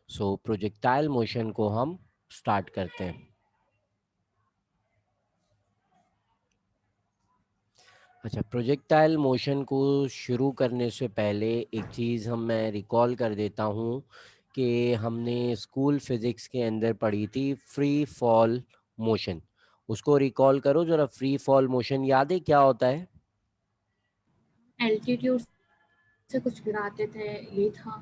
सो projectile motion को हम start करते हैं। अच्छा, प्रोजेक्टाइल मोशन को शुरू करने से पहले एक चीज़ मैं रिकॉल कर देता हूँ कि हमने स्कूल फिज़िक्स के अंदर पढ़ी थी फ्री फॉल मोशन। उसको रिकॉल करो ज़रा। फ्री फॉल मोशन याद है क्या होता है? एल्टीट्यूड से कुछ गिराते थे, ये था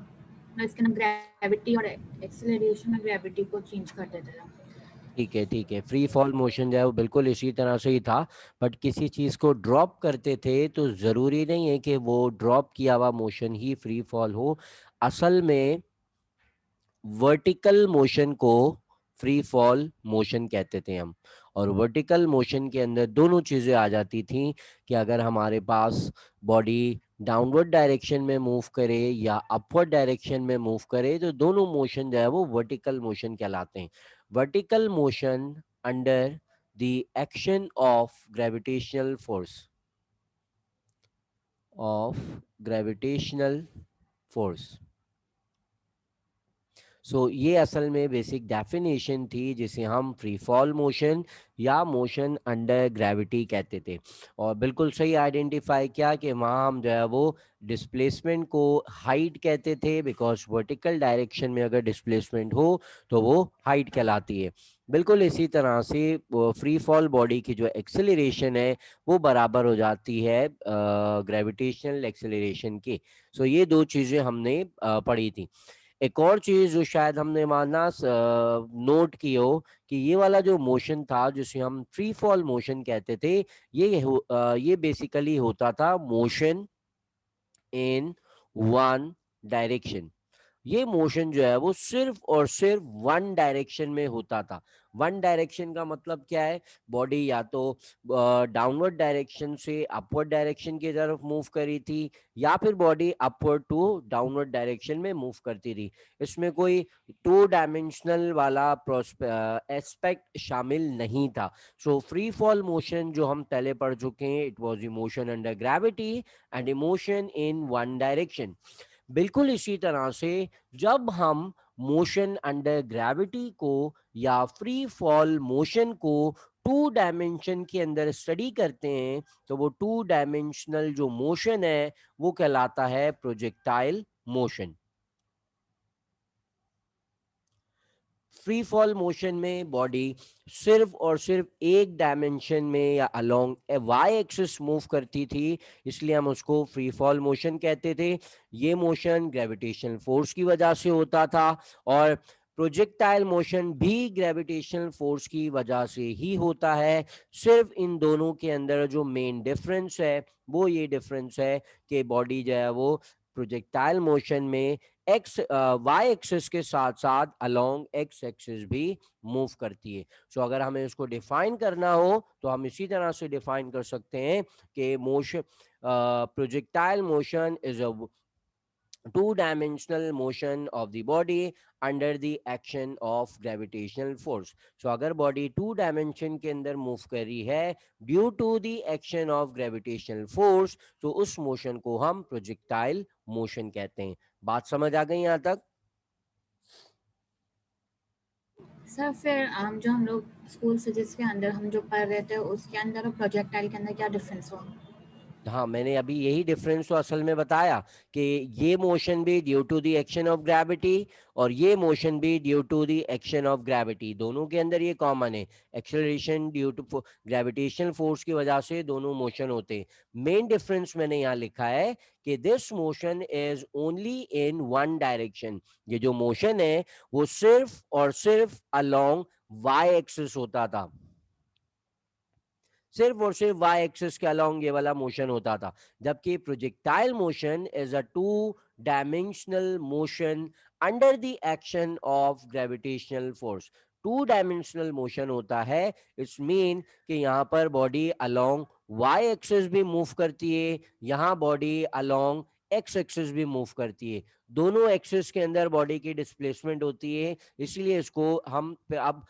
ना? इसके ना ग्रेविटी और एक्सेलरेशन में ग्रेविटी को चेंज कर देते थे। ठीक है, ठीक है। फ्री फॉल मोशन जो है वो बिल्कुल इसी तरह से ही था। बट किसी चीज़ को ड्रॉप करते थे तो ज़रूरी नहीं है कि वो ड्रॉप किया हुआ मोशन ही फ्री फॉल हो। असल में वर्टिकल मोशन को फ्री फॉल मोशन कहते थे हम। और वर्टिकल मोशन के अंदर दोनों चीज़ें आ जाती थी कि अगर हमारे पास बॉडी डाउनवर्ड डायरेक्शन में मूव करे या अपवर्ड डायरेक्शन में मूव करे तो दोनों मोशन जो है वो वर्टिकल मोशन कहलाते हैं। Vertical motion under the action of gravitational force, of gravitational force. ये असल में बेसिक डेफिनेशन थी जिसे हम फ्री फॉल मोशन या मोशन अंडर ग्रेविटी कहते थे। और बिल्कुल सही आइडेंटिफाई किया कि वहाँ हम जो है वो डिस्प्लेसमेंट को हाइट कहते थे, बिकॉज वर्टिकल डायरेक्शन में अगर डिस्प्लेसमेंट हो तो वो हाइट कहलाती है। बिल्कुल इसी तरह से फ्री फॉल बॉडी की जो एक्सेलरेशन है वो बराबर हो जाती है ग्रेविटेशनल एक्सेलरेशन के। ये दो चीज़ें हमने पढ़ी थी। एक और चीज जो शायद हमने माना नोट की हो कि ये वाला जो मोशन था जिसे हम फ्री फॉल मोशन कहते थे, ये बेसिकली होता था मोशन इन वन डायरेक्शन। ये मोशन जो है वो सिर्फ और सिर्फ वन डायरेक्शन में होता था। वन डायरेक्शन का मतलब क्या है? बॉडी या तो डाउनवर्ड डायरेक्शन से अपवर्ड डायरेक्शन की तरफ मूव करी थी या फिर body upward to downward direction में मूव करती थी। इसमें कोई टू डायमेंशनल वाला एस्पेक्ट शामिल नहीं था। फ्री फॉल मोशन जो हम पहले पढ़ चुके हैं, it was motion under gravity and motion in one direction. बिल्कुल इसी तरह से जब हम मोशन अंडर ग्रेविटी को या फ्री फॉल मोशन को टू डायमेंशन के अंदर स्टडी करते हैं तो वो टू डायमेंशनल जो मोशन है वो कहलाता है projectile motion. Free fall motion में बॉडी सिर्फ और सिर्फ एक डायमेंशन में या अलोंग वाई एक्सिस मूव करती थी, इसलिए हम उसको फ्री फॉल मोशन कहते थे। ये मोशन ग्रेविटेशनल फोर्स की वजह से होता था और प्रोजेक्टाइल मोशन भी ग्रेविटेशनल फोर्स की वजह से ही होता है। सिर्फ इन दोनों के अंदर जो मेन डिफरेंस है वो ये डिफरेंस है कि बॉडी जो है वो प्रोजेक्टाइल मोशन में एक्स वाई एक्सिस के साथ साथ अलोंग एक्स एक्सिस भी मूव करती है। अगर हमें उसको डिफाइन करना हो तो हम इसी तरह से डिफाइन कर सकते हैं कि motion projectile motion is a two dimensional motion of the body under the action of gravitational force। अगर बॉडी टू डायमेंशन के अंदर मूव कर रही है due to the action of gravitational force तो उस मोशन को हम प्रोजेक्टाइल मोशन कहते हैं। बात समझ आ गई यहाँ तक? सर फिर जो हम लोग स्कूल फिजिक्स के अंदर हम जो पढ़ रहे थे उसके अंदर और प्रोजेक्टाइल के अंदर क्या डिफरेंस हुआ? हाँ, मैंने अभी यही डिफरेंस तो असल में बताया कि ये मोशन भी due to the action of gravity और ये मोशन भी due to the action of gravity. दोनों के अंदर ये कॉमन है, acceleration due to gravitational force की वजह से दोनों मोशन होते हैं। मेन डिफरेंस मैंने यहाँ लिखा है कि this motion is only in one direction. ये जो मोशन है वो सिर्फ और सिर्फ अलोंग वाई एक्सिस होता था। सिर्फ और सिर्फ वाई एक्सिस के अलोंग ये वाला मोशन होता था। जबकि projectile motion is a two dimensional motion under the action of gravitational force. Two dimensional motion होता है, इट्स मीन कि यहाँ पर बॉडी अलोंग वाई एक्सिस भी मूव करती है, यहाँ बॉडी अलोंग एक्स एक्सिस भी मूव करती है। दोनों एक्सिस के अंदर बॉडी की डिस्प्लेसमेंट होती है, इसलिए इसको हम अब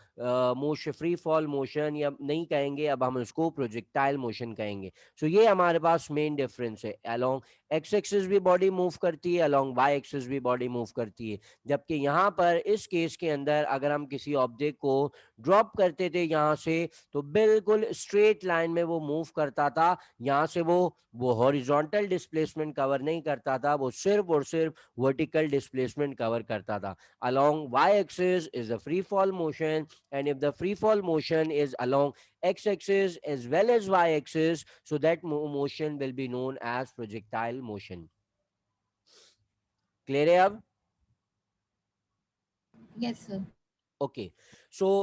मोशन फ्री फॉल मोशन या नहीं कहेंगे, अब हम इसको प्रोजेक्टाइल मोशन कहेंगे। सो ये हमारे पास मेन डिफरेंस है। अलोंग एक्स एक्सिस भी बॉडी मूव करती है, अलोंग वाई एक्सिस भी बॉडी मूव करती है। जबकि यहाँ पर इस केस के अंदर अगर हम किसी ऑब्जेक्ट को ड्रॉप करते थे यहाँ से, तो बिल्कुल स्ट्रेट लाइन में वो मूव करता था। यहाँ से वो हॉरिजॉन्टल डिस्प्लेसमेंट कवर नहीं करता था, वो सिर्फ और सिर्फ वर्टिकल डिस्प्लेसमेंट कवर करता था। along y-axis is the free fall motion, and if the free fall motion is along x-axis as well as y-axis, so that motion will be known as projectile motion. Clear है अब? Yes, sir. Okay, so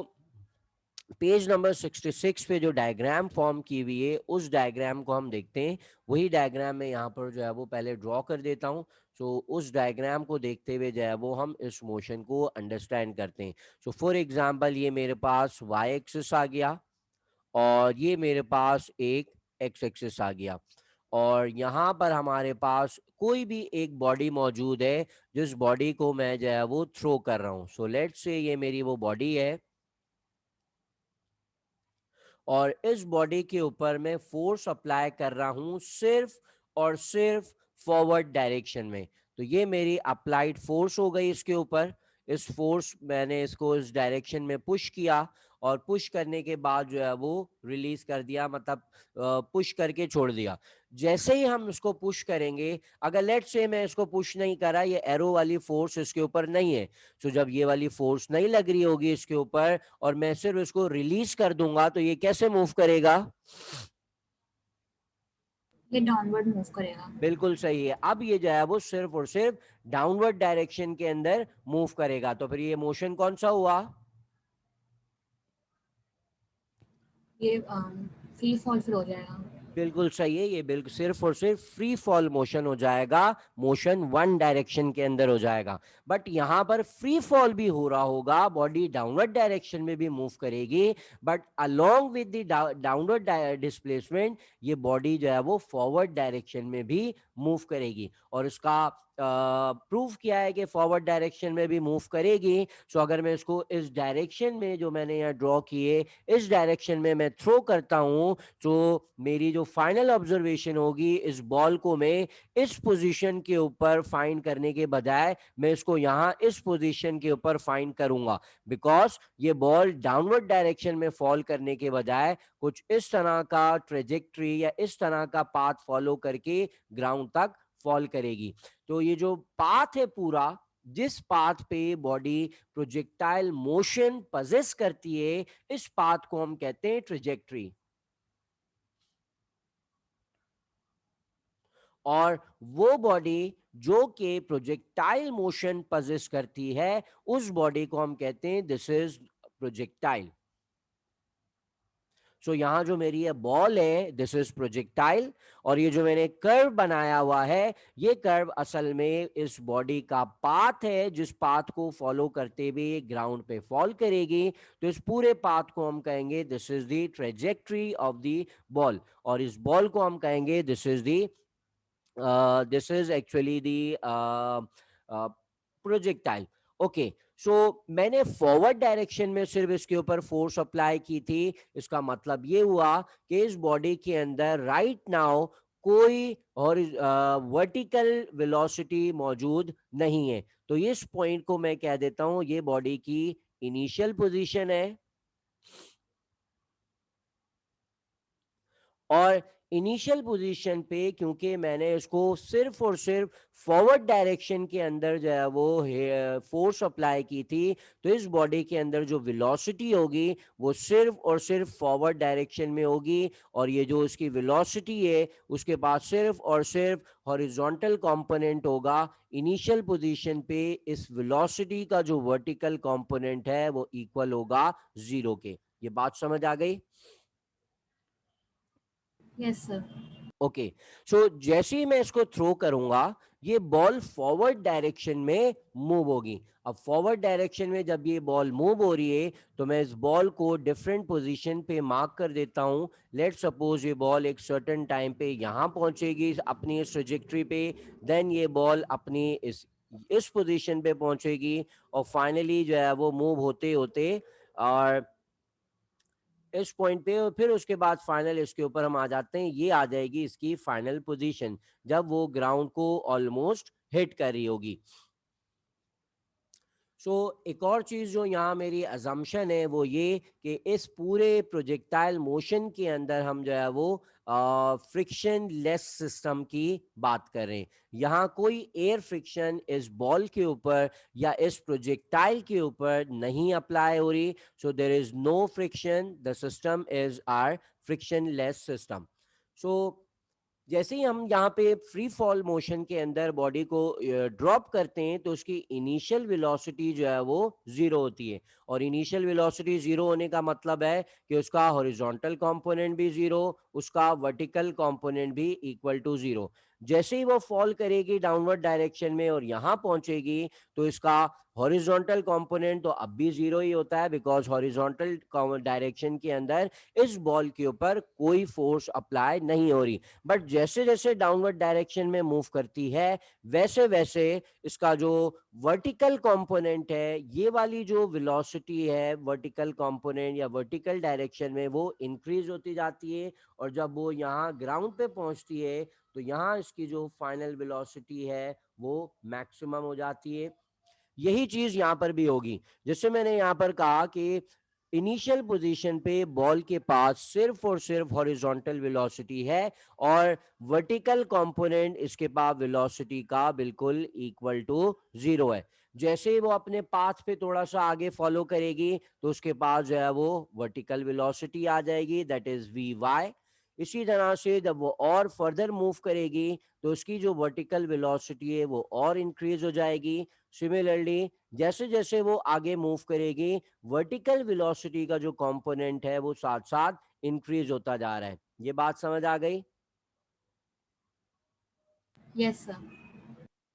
page number 66 पे जो diagram form की हुई है उस diagram को हम देखते हैं। वही डायग्राम मैं यहाँ पर जो है वो पहले ड्रॉ कर देता हूँ। सो उस डायग्राम को देखते हुए जो है वो हम इस मोशन को अंडरस्टैंड करते हैं। सो फॉर एग्जांपल ये मेरे पास वाई एक्सिस आ गया और ये मेरे पास एक एक्स एक्सिस आ गया, और यहाँ पर हमारे पास कोई भी एक बॉडी मौजूद है जिस बॉडी को मैं जो है वो थ्रो कर रहा हूँ। सो लेट्स से ये मेरी वो बॉडी है और इस बॉडी के ऊपर मैं फोर्स अप्लाई कर रहा हूं सिर्फ और सिर्फ फॉरवर्ड डायरेक्शन में। तो ये मेरी अप्लाइड फोर्स हो गई इसके ऊपर। इस फोर्स मैंने इसको इस डायरेक्शन में पुश किया और पुश करने के बाद जो है वो रिलीज कर दिया, मतलब पुश करके छोड़ दिया। जैसे ही हम इसको पुश करेंगे, अगर लेट से मैं इसको पुश नहीं करा, ये एरो वाली फोर्स इसके ऊपर नहीं है, तो जब ये वाली फोर्स नहीं लग रही होगी इसके ऊपर और मैं सिर्फ इसको रिलीज कर दूंगा, तो ये कैसे मूव करेगा? ये डाउनवर्ड मूव करेगा। बिल्कुल सही है। अब ये जो है वो सिर्फ और सिर्फ डाउनवर्ड डायरेक्शन के अंदर मूव करेगा, तो फिर ये मोशन कौन सा हुआ? ये फ्री फॉल फिर हो जाएगा। बिल्कुल सही है, ये बिल्कुल सिर्फ और सिर्फ फ्री फॉल मोशन हो जाएगा, मोशन वन डायरेक्शन के अंदर हो जाएगा। बट यहां पर फ्री फॉल भी हो रहा होगा, बॉडी डाउनवर्ड डायरेक्शन में भी मूव करेगी, but along with the downward displacement ये बॉडी जो है वो फॉरवर्ड डायरेक्शन में भी मूव करेगी। और इसका प्रूफ किया है कि फॉरवर्ड डायरेक्शन में भी मूव करेगी। सो अगर मैं इसको इस डायरेक्शन में जो मैंने यहाँ ड्रॉ किए इस डायरेक्शन में मैं थ्रो करता हूं, तो मेरी जो फाइनल ऑब्जर्वेशन होगी, इस बॉल को मैं इस पोजीशन के ऊपर फाइंड करने के बजाय मैं इसको यहाँ इस पोजीशन के ऊपर फाइंड करूंगा, बिकॉज ये बॉल डाउनवर्ड डायरेक्शन में फॉल करने के बजाय कुछ इस तरह का ट्रेजेक्ट्री या इस तरह का पाथ फॉलो करके ग्राउंड तक फॉल करेगी। तो ये जो पाथ है पूरा, जिस पाथ पे बॉडी प्रोजेक्टाइल मोशन पजेस करती है, इस पाथ को हम कहते हैं ट्रेजेक्ट्री। और वो बॉडी जो कि प्रोजेक्टाइल मोशन पजेस करती है, उस बॉडी को हम कहते हैं दिस इज प्रोजेक्टाइल। सो यहाँ जो मेरी ये बॉल है दिस इज प्रोजेक्टाइल, और ये जो मैंने कर्व बनाया हुआ है ये कर्व असल में इस बॉडी का पाथ है, जिस पाथ को फॉलो करते हुए ग्राउंड पे फॉल करेगी। तो इस पूरे पाथ को हम कहेंगे this is the trajectory of the ball, और इस बॉल को हम कहेंगे this is actually the projectile. Okay, so मैंने फॉरवर्ड डायरेक्शन में सिर्फ इसके ऊपर फोर्स अप्लाई की थी। इसका मतलब ये हुआ कि इस बॉडी के अंदर राइट नाउ कोई और वर्टिकल वेलोसिटी मौजूद नहीं है। तो इस पॉइंट को मैं कह देता हूं ये बॉडी की इनिशियल पोजीशन है, और इनिशियल पोजीशन पे क्योंकि मैंने इसको सिर्फ और सिर्फ फॉरवर्ड डायरेक्शन के अंदर जो है वो फोर्स अप्लाई की थी, तो इस बॉडी के अंदर जो वेलोसिटी होगी वो सिर्फ और सिर्फ फॉरवर्ड डायरेक्शन में होगी, और ये जो उसकी वेलोसिटी है उसके पास सिर्फ और सिर्फ हॉरिजॉन्टल कंपोनेंट होगा। इनिशियल पोजीशन पे इस वेलोसिटी का जो वर्टिकल कंपोनेंट है वो इक्वल होगा 0 के। ये बात समझ आ गई? Yes sir. ओके, सो जैसे ही मैं इसको थ्रो करूंगा ये बॉल फॉरवर्ड डायरेक्शन में मूव होगी। अब फॉरवर्ड डायरेक्शन में जब ये बॉल मूव हो रही है तो मैं इस बॉल को डिफरेंट पोजीशन पे मार्क कर देता हूं। लेट सपोज ये बॉल एक सर्टेन टाइम पे यहां पहुंचेगी अपनी इस ट्रेजेक्ट्री पे, देन ये बॉल अपनी इस इस पोजीशन पे पहुंचेगी और फाइनली जो है वो मूव होते होते और इस पॉइंट पे, और फिर उसके बाद फाइनल इसके ऊपर हम आ जाते हैं, ये आ जाएगी इसकी फाइनल पोजीशन जब वो ग्राउंड को ऑलमोस्ट हिट कर रही होगी। एक और चीज़ जो यहाँ मेरी अजम्पशन है वो ये कि इस पूरे प्रोजेक्टाइल मोशन के अंदर हम जो है वो फ्रिक्शन लेस सिस्टम की बात करें। यहाँ कोई एयर फ्रिक्शन इस बॉल के ऊपर या इस प्रोजेक्टाइल के ऊपर नहीं अप्लाई हो रही। So there is no friction, the system is are frictionless system. So जैसे ही हम यहाँ पे फ्री फॉल मोशन के अंदर बॉडी को ड्रॉप करते हैं तो उसकी इनिशियल वेलोसिटी जो है वो जीरो होती है। और इनिशियल वेलोसिटी जीरो होने का मतलब है कि उसका हॉरिजॉन्टल कंपोनेंट भी जीरो, उसका वर्टिकल कंपोनेंट भी इक्वल टू जीरो। जैसे ही वो फॉल करेगी डाउनवर्ड डायरेक्शन में और यहाँ पहुंचेगी तो इसका हॉरिजॉन्टल कंपोनेंट तो अब भी जीरो ही होता है, बिकॉज हॉरिजॉन्टल डायरेक्शन के अंदर इस बॉल के ऊपर कोई फोर्स अप्लाई नहीं हो रही। बट जैसे जैसे डाउनवर्ड डायरेक्शन में मूव करती है वैसे वैसे इसका जो वर्टिकल कंपोनेंट है, ये वाली जो वेलोसिटी है वर्टिकल कंपोनेंट या वर्टिकल डायरेक्शन में, वो इंक्रीज होती जाती है। और जब वो यहाँ ग्राउंड पे पहुंचती है तो यहाँ इसकी जो फाइनल वेलोसिटी है वो मैक्सिमम हो जाती है। यही चीज यहां पर भी होगी। जैसे मैंने यहां पर कहा कि इनिशियल पोजीशन पे बॉल के पास सिर्फ और सिर्फ हॉरिजॉन्टल वेलोसिटी है और वर्टिकल कंपोनेंट इसके पास वेलोसिटी का बिल्कुल इक्वल टू जीरो है। जैसे ही वो अपने पाथ पे थोड़ा सा आगे फॉलो करेगी तो उसके पास जो है वो वर्टिकल वेलोसिटी आ जाएगी, दैट इज वी वाई। इसी तरह से जब वो और फर्दर मूव करेगी तो उसकी जो वर्टिकल वेलोसिटी है वो और इंक्रीज हो जाएगी। सिमिलरली जैसे जैसे वो आगे मूव करेगी वर्टिकल वेलोसिटी का जो कंपोनेंट है वो साथ साथ इंक्रीज होता जा रहा है। ये बात समझ आ गई? Yes sir.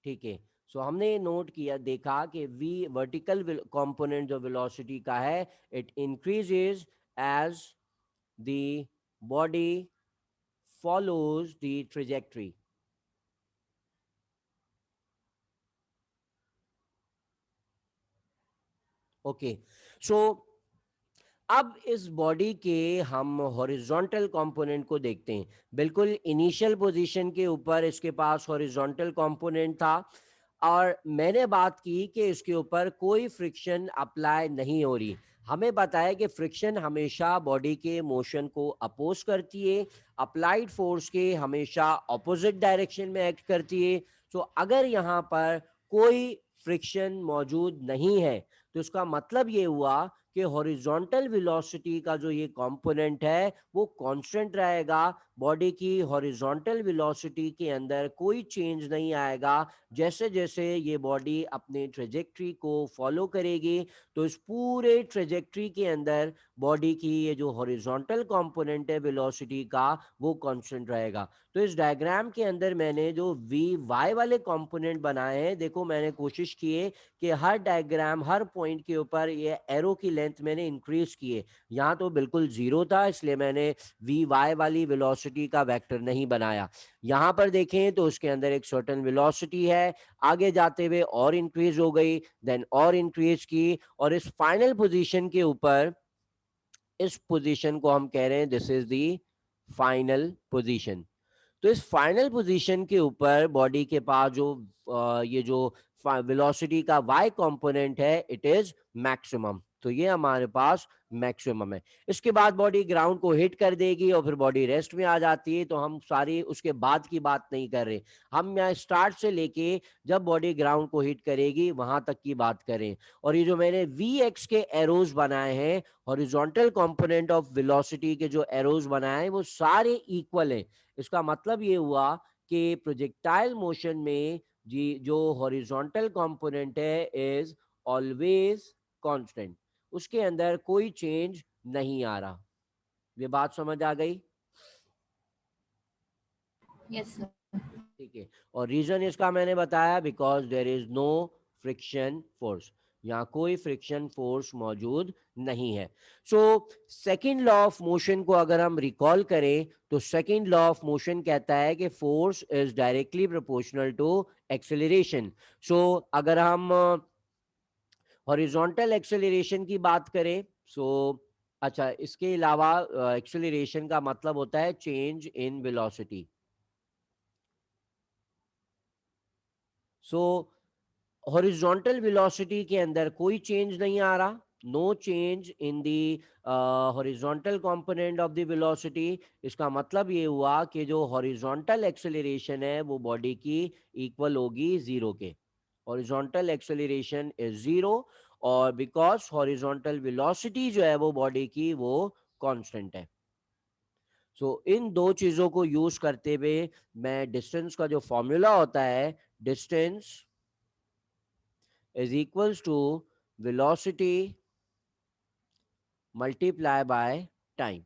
ठीक है। सो हमने नोट किया, देखा कि वी वर्टिकल कंपोनेंट जो वेलोसिटी का है it increases as the body follows the trajectory. Okay. So अब इस बॉडी के हम हॉरिजॉन्टल कंपोनेंट को देखते हैं। बिल्कुल इनिशियल पोजीशन के ऊपर इसके पास हॉरिजॉन्टल कंपोनेंट था और मैंने बात की कि इसके ऊपर कोई फ्रिक्शन अप्लाई नहीं हो रही। हमें बताया कि फ्रिक्शन हमेशा बॉडी के मोशन को अपोज करती है, अप्लाइड फोर्स के हमेशा ऑपोजिट डायरेक्शन में एक्ट करती है। तो अगर यहाँ पर कोई फ्रिक्शन मौजूद नहीं है तो इसका मतलब ये हुआ कि हॉरिजॉन्टल वेलोसिटी का जो ये कंपोनेंट है वो कांस्टेंट रहेगा। बॉडी की हॉरिजॉन्टल वेलोसिटी के अंदर कोई चेंज नहीं आएगा। जैसे जैसे ये बॉडी अपने ट्रेजेक्ट्री को फॉलो करेगी तो इस पूरे ट्रेजेक्ट्री के अंदर बॉडी की ये जो हॉरिजॉन्टल कंपोनेंट है वेलोसिटी का वो कांस्टेंट रहेगा। तो इस डायग्राम के अंदर मैंने जो वी वाई वाले कंपोनेंट बनाए हैं, देखो मैंने कोशिश की है कि हर डायग्राम हर पॉइंट के ऊपर ये एरो की लेंथ मैंने इंक्रीज की है। यहाँ तो बिल्कुल जीरो था इसलिए मैंने वी वाई वाली वेलोसिटी का वेक्टर नहीं बनाया। यहाँ पर देखें तो उसके अंदर एक सर्टेन वेलोसिटी है, आगे जाते हुए और इंक्रीज हो गई, देन और इंक्रीज की, और इस फाइनल पोजीशन के ऊपर इस पोजीशन को हम कह रहे हैं this is the final position. तो इस फाइनल पोजीशन के ऊपर बॉडी के पास जो ये जो वेलोसिटी का वाई कंपोनेंट है इट इज मैक्सिमम। तो ये हमारे पास मैक्सिमम है। इसके बाद बॉडी ग्राउंड को हिट कर देगी और फिर बॉडी रेस्ट में आ जाती है। तो हम सारी उसके बाद की बात नहीं कर रहे, हम यहाँ स्टार्ट से लेके जब बॉडी ग्राउंड को हिट करेगी वहां तक की बात करें। और ये जो मैंने वी एक्स के एरोज बनाए हैं, हॉरिजॉन्टल कंपोनेंट ऑफ वेलोसिटी के जो एरोज बनाए हैं वो सारे इक्वल हैं। इसका मतलब ये हुआ कि प्रोजेक्टाइल मोशन में जी जो हॉरिजॉन्टल कंपोनेंट है इज ऑलवेज कांस्टेंट, उसके अंदर कोई चेंज नहीं आ रहा। ये बात समझ आ गई? Yes sir. ठीक है। और रीजन इसका मैंने बताया because there is no friction force. यहाँ कोई फ्रिक्शन फोर्स मौजूद नहीं है। So second law of motion को अगर हम रिकॉल करें तो सेकंड लॉ ऑफ मोशन कहता है कि force is directly proportional to acceleration. So अगर हम हॉरिजॉन्टल एक्सेलरेशन की बात करें, सो अच्छा, इसके अलावा एक्सेलरेशन का मतलब होता है change in velocity. So horizontal velocity के अंदर कोई चेंज नहीं आ रहा, no change in the horizontal component of the velocity. इसका मतलब ये हुआ कि जो हॉरिजॉन्टल एक्सेलरेशन है वो बॉडी की इक्वल होगी जीरो के। हॉरिजॉन्टल एक्सेलरेशन इज जीरो, और बिकॉज हॉरिजॉन्टल वेलोसिटी जो है वो बॉडी की वो कांस्टेंट है। सो इन दो चीजों को यूज करते हुए मैं डिस्टेंस का जो फॉर्मूला होता है, distance is equals to velocity multiply by time।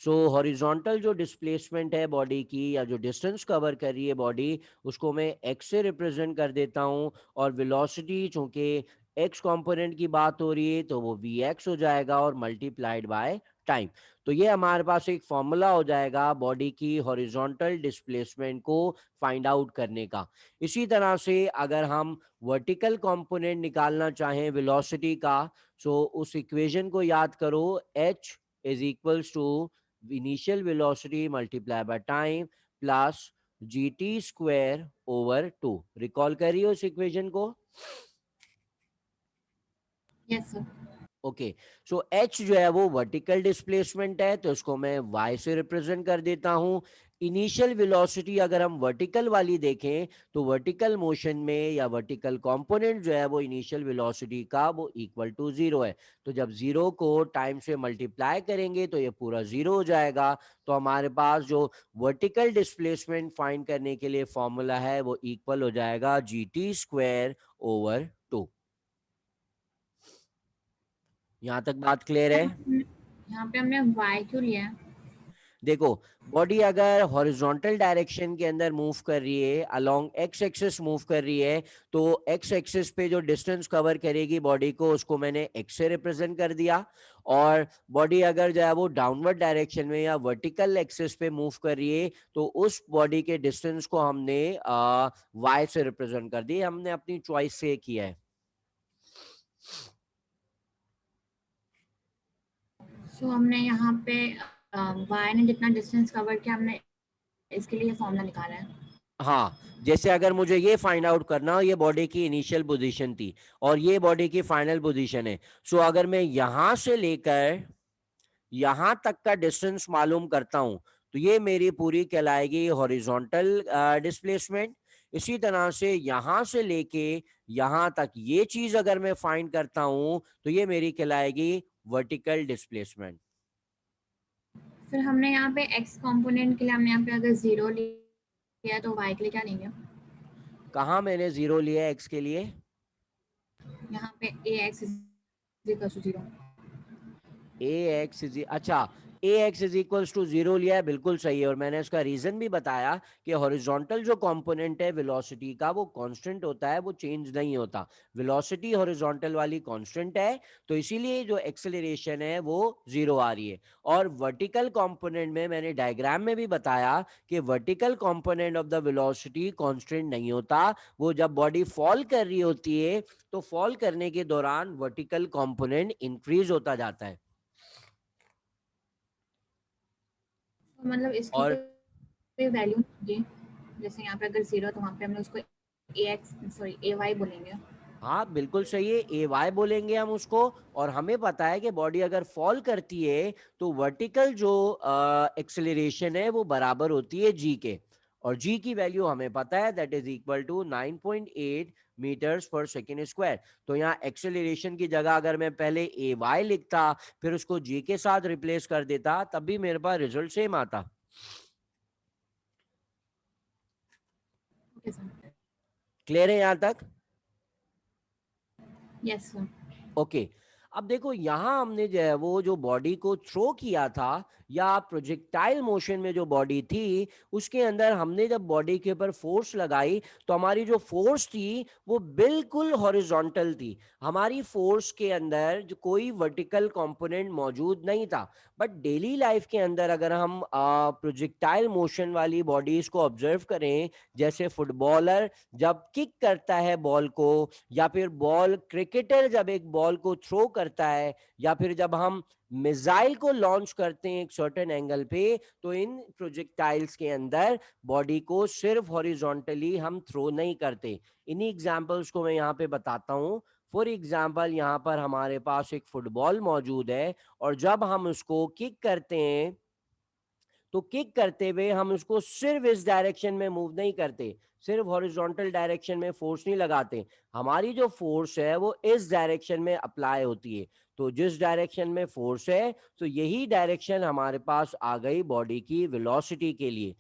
So horizontal जो डिस्प्लेसमेंट है बॉडी की, या जो डिस्टेंस कवर कर रही है बॉडी, उसको मैं एक्स से रिप्रेजेंट कर देता हूं, और वेलोसिटी चूंकि एक्स कंपोनेंट की बात हो रही है तो वो वी एक्स हो जाएगा और मल्टीप्लाइड बाय टाइम। तो ये हमारे पास एक फॉर्मूला हो जाएगा बॉडी की हॉरिजॉन्टल डिस्प्लेसमेंट को फाइंड आउट करने का। इसी तरह से अगर हम वर्टिकल कंपोनेंट निकालना चाहें वेलोसिटी का, सो उस इक्वेशन को याद करो, H is equals to initial velocity multiply by time plus G T square over two. Recall करिए उस इक्वेशन को। Yes sir. Okay, so H जो है वो वर्टिकल डिस्प्लेसमेंट है, तो इसको मैं वाई से रिप्रेजेंट कर देता हूं। इनिशियल वेलोसिटी अगर हम वर्टिकल वाली देखें तो वर्टिकल मोशन में या वर्टिकल कंपोनेंट जो है वो इनिशियल वेलोसिटी का वो इक्वल टू जीरो है। तो जब जीरो को टाइम से मल्टीप्लाई करेंगे तो ये पूरा जीरो हो जाएगा। तो हमारे पास जो वर्टिकल डिस्प्लेसमेंट फाइंड करने के लिए फॉर्मूला है वो इक्वल हो जाएगा G T square over two. यहां तक बात क्लियर है? यहाँ पे हमने y क्यों लिया है? देखो, बॉडी अगर हॉरिजॉन्टल डायरेक्शन के अंदर मूव कर रही है, अलोंग एक्स एक्सिस मूव कर रही है, तो एक्स एक्सिस पे जो डिस्टेंस कवर करेगी बॉडी को, उसको मैंने एक्स से रिप्रेजेंट कर दिया। और बॉडी अगर जो है वो डाउनवर्ड डायरेक्शन में या वर्टिकल एक्सिस पे मूव कर रही है तो उस बॉडी के डिस्टेंस को हमने वाई से रिप्रेजेंट कर दिया। हमने अपनी चॉइस से किया है। सो हमने यहाँ पे y ने जितना डिस्टेंस कवर किया हमने इसके लिए फॉर्मूला निकाला है। हाँ, जैसे अगर मुझे ये फाइंड आउट करना हो, ये बॉडी की इनिशियल पोजीशन थी और ये बॉडी की फाइनल पोजीशन है। सो अगर मैं यहां से लेकर यहां तक का डिस्टेंस मालूम करता हूं तो ये मेरी पूरी कहलाएगी हॉरिजॉन्टल डिस्प्लेसमेंट। इसी तरह से यहां से लेके यहां तक ये चीज अगर मैं फाइंड करता हूं तो ये मेरी कहलाएगी वर्टिकल डिस्प्लेसमेंट। फिर हमने यहाँ पे x कंपोनेंट के लिए हमने यहाँ पे अगर 0 लिया तो y के लिए क्या लेंगे? कहाँ मैंने जीरो लिया है एक्स के लिए? यहाँ पे ax is equal to 0। A x is, अच्छा, a x is equals to zero लिया है, बिल्कुल सही है। और मैंने इसका रीजन भी बताया कि हॉरिजॉन्टल जो कंपोनेंट है वेलोसिटी का वो कांस्टेंट होता है, वो चेंज नहीं होता। वेलोसिटी हॉरिजॉन्टल वाली कांस्टेंट है, तो इसीलिए जो एक्सेलरेशन है वो जीरो आ रही है। और वर्टिकल कंपोनेंट में मैंने डायग्राम में भी बताया कि vertical component of the velocity constant नहीं होता। वो जब बॉडी फॉल कर रही होती है तो फॉल करने के दौरान वर्टिकल कंपोनेंट इंक्रीज होता जाता है। तो मतलब इसकी और कोई वैल्यू नहीं होगी, जैसे यहाँ पे अगर 0 तो वहाँ पे हमने उसको ax सॉरी ay बोलेंगे। हाँ, बिल्कुल सही है, ए वाई बोलेंगे हम उसको। और हमें पता है कि बॉडी अगर फॉल करती है तो वर्टिकल जो एक्सेलरेशन है वो बराबर होती है जी के। और जी की वैल्यू हमें पता है, that is equal to 9.8 meters per second square. तो यहाँ एक्सेलरेशन की जगह अगर मैं पहले ए वाई लिखता फिर उसको जी के साथ रिप्लेस कर देता तब भी मेरे पास रिजल्ट सेम आता। Okay sir. क्लियर है यहाँ तक? Yes sir. ओके, अब देखो यहाँ हमने जो है वो जो बॉडी को थ्रो किया था या प्रोजेक्टाइल मोशन में जो बॉडी थी उसके अंदर हमने जब बॉडी के ऊपर फोर्स लगाई तो हमारी जो फोर्स थी वो बिल्कुल हॉरिजॉन्टल थी। हमारी फोर्स के अंदर जो कोई वर्टिकल कंपोनेंट मौजूद नहीं था। बट डेली लाइफ के अंदर अगर हम प्रोजेक्टाइल मोशन वाली बॉडीज को ऑब्जर्व करें, जैसे फुटबॉलर जब किक करता है बॉल को, या फिर बॉल क्रिकेटर जब एक बॉल को थ्रो करता है, या फिर जब हम मिसाइल को लॉन्च करते हैं एक सर्टेन एंगल पे, तो इन प्रोजेक्टाइल्स के अंदर बॉडी को सिर्फ हॉरिजॉन्टली हम थ्रो नहीं करते। इन्हीं एग्जांपल्स को मैं यहाँ पे बताता हूँ। फॉर एग्जाम्पल यहाँ पर हमारे पास एक फुटबॉल मौजूद है और जब हम उसको किक करते हैं तो किक करते हुए हम उसको सिर्फ इस डायरेक्शन में मूव नहीं करते, सिर्फ हॉरिजॉन्टल डायरेक्शन में फोर्स नहीं लगाते। हमारी जो फोर्स है वो इस डायरेक्शन में अप्लाई होती है। तो जिस डायरेक्शन में फोर्स है तो यही डायरेक्शन हमारे पास आ गई बॉडी की वेलोसिटी के लिए।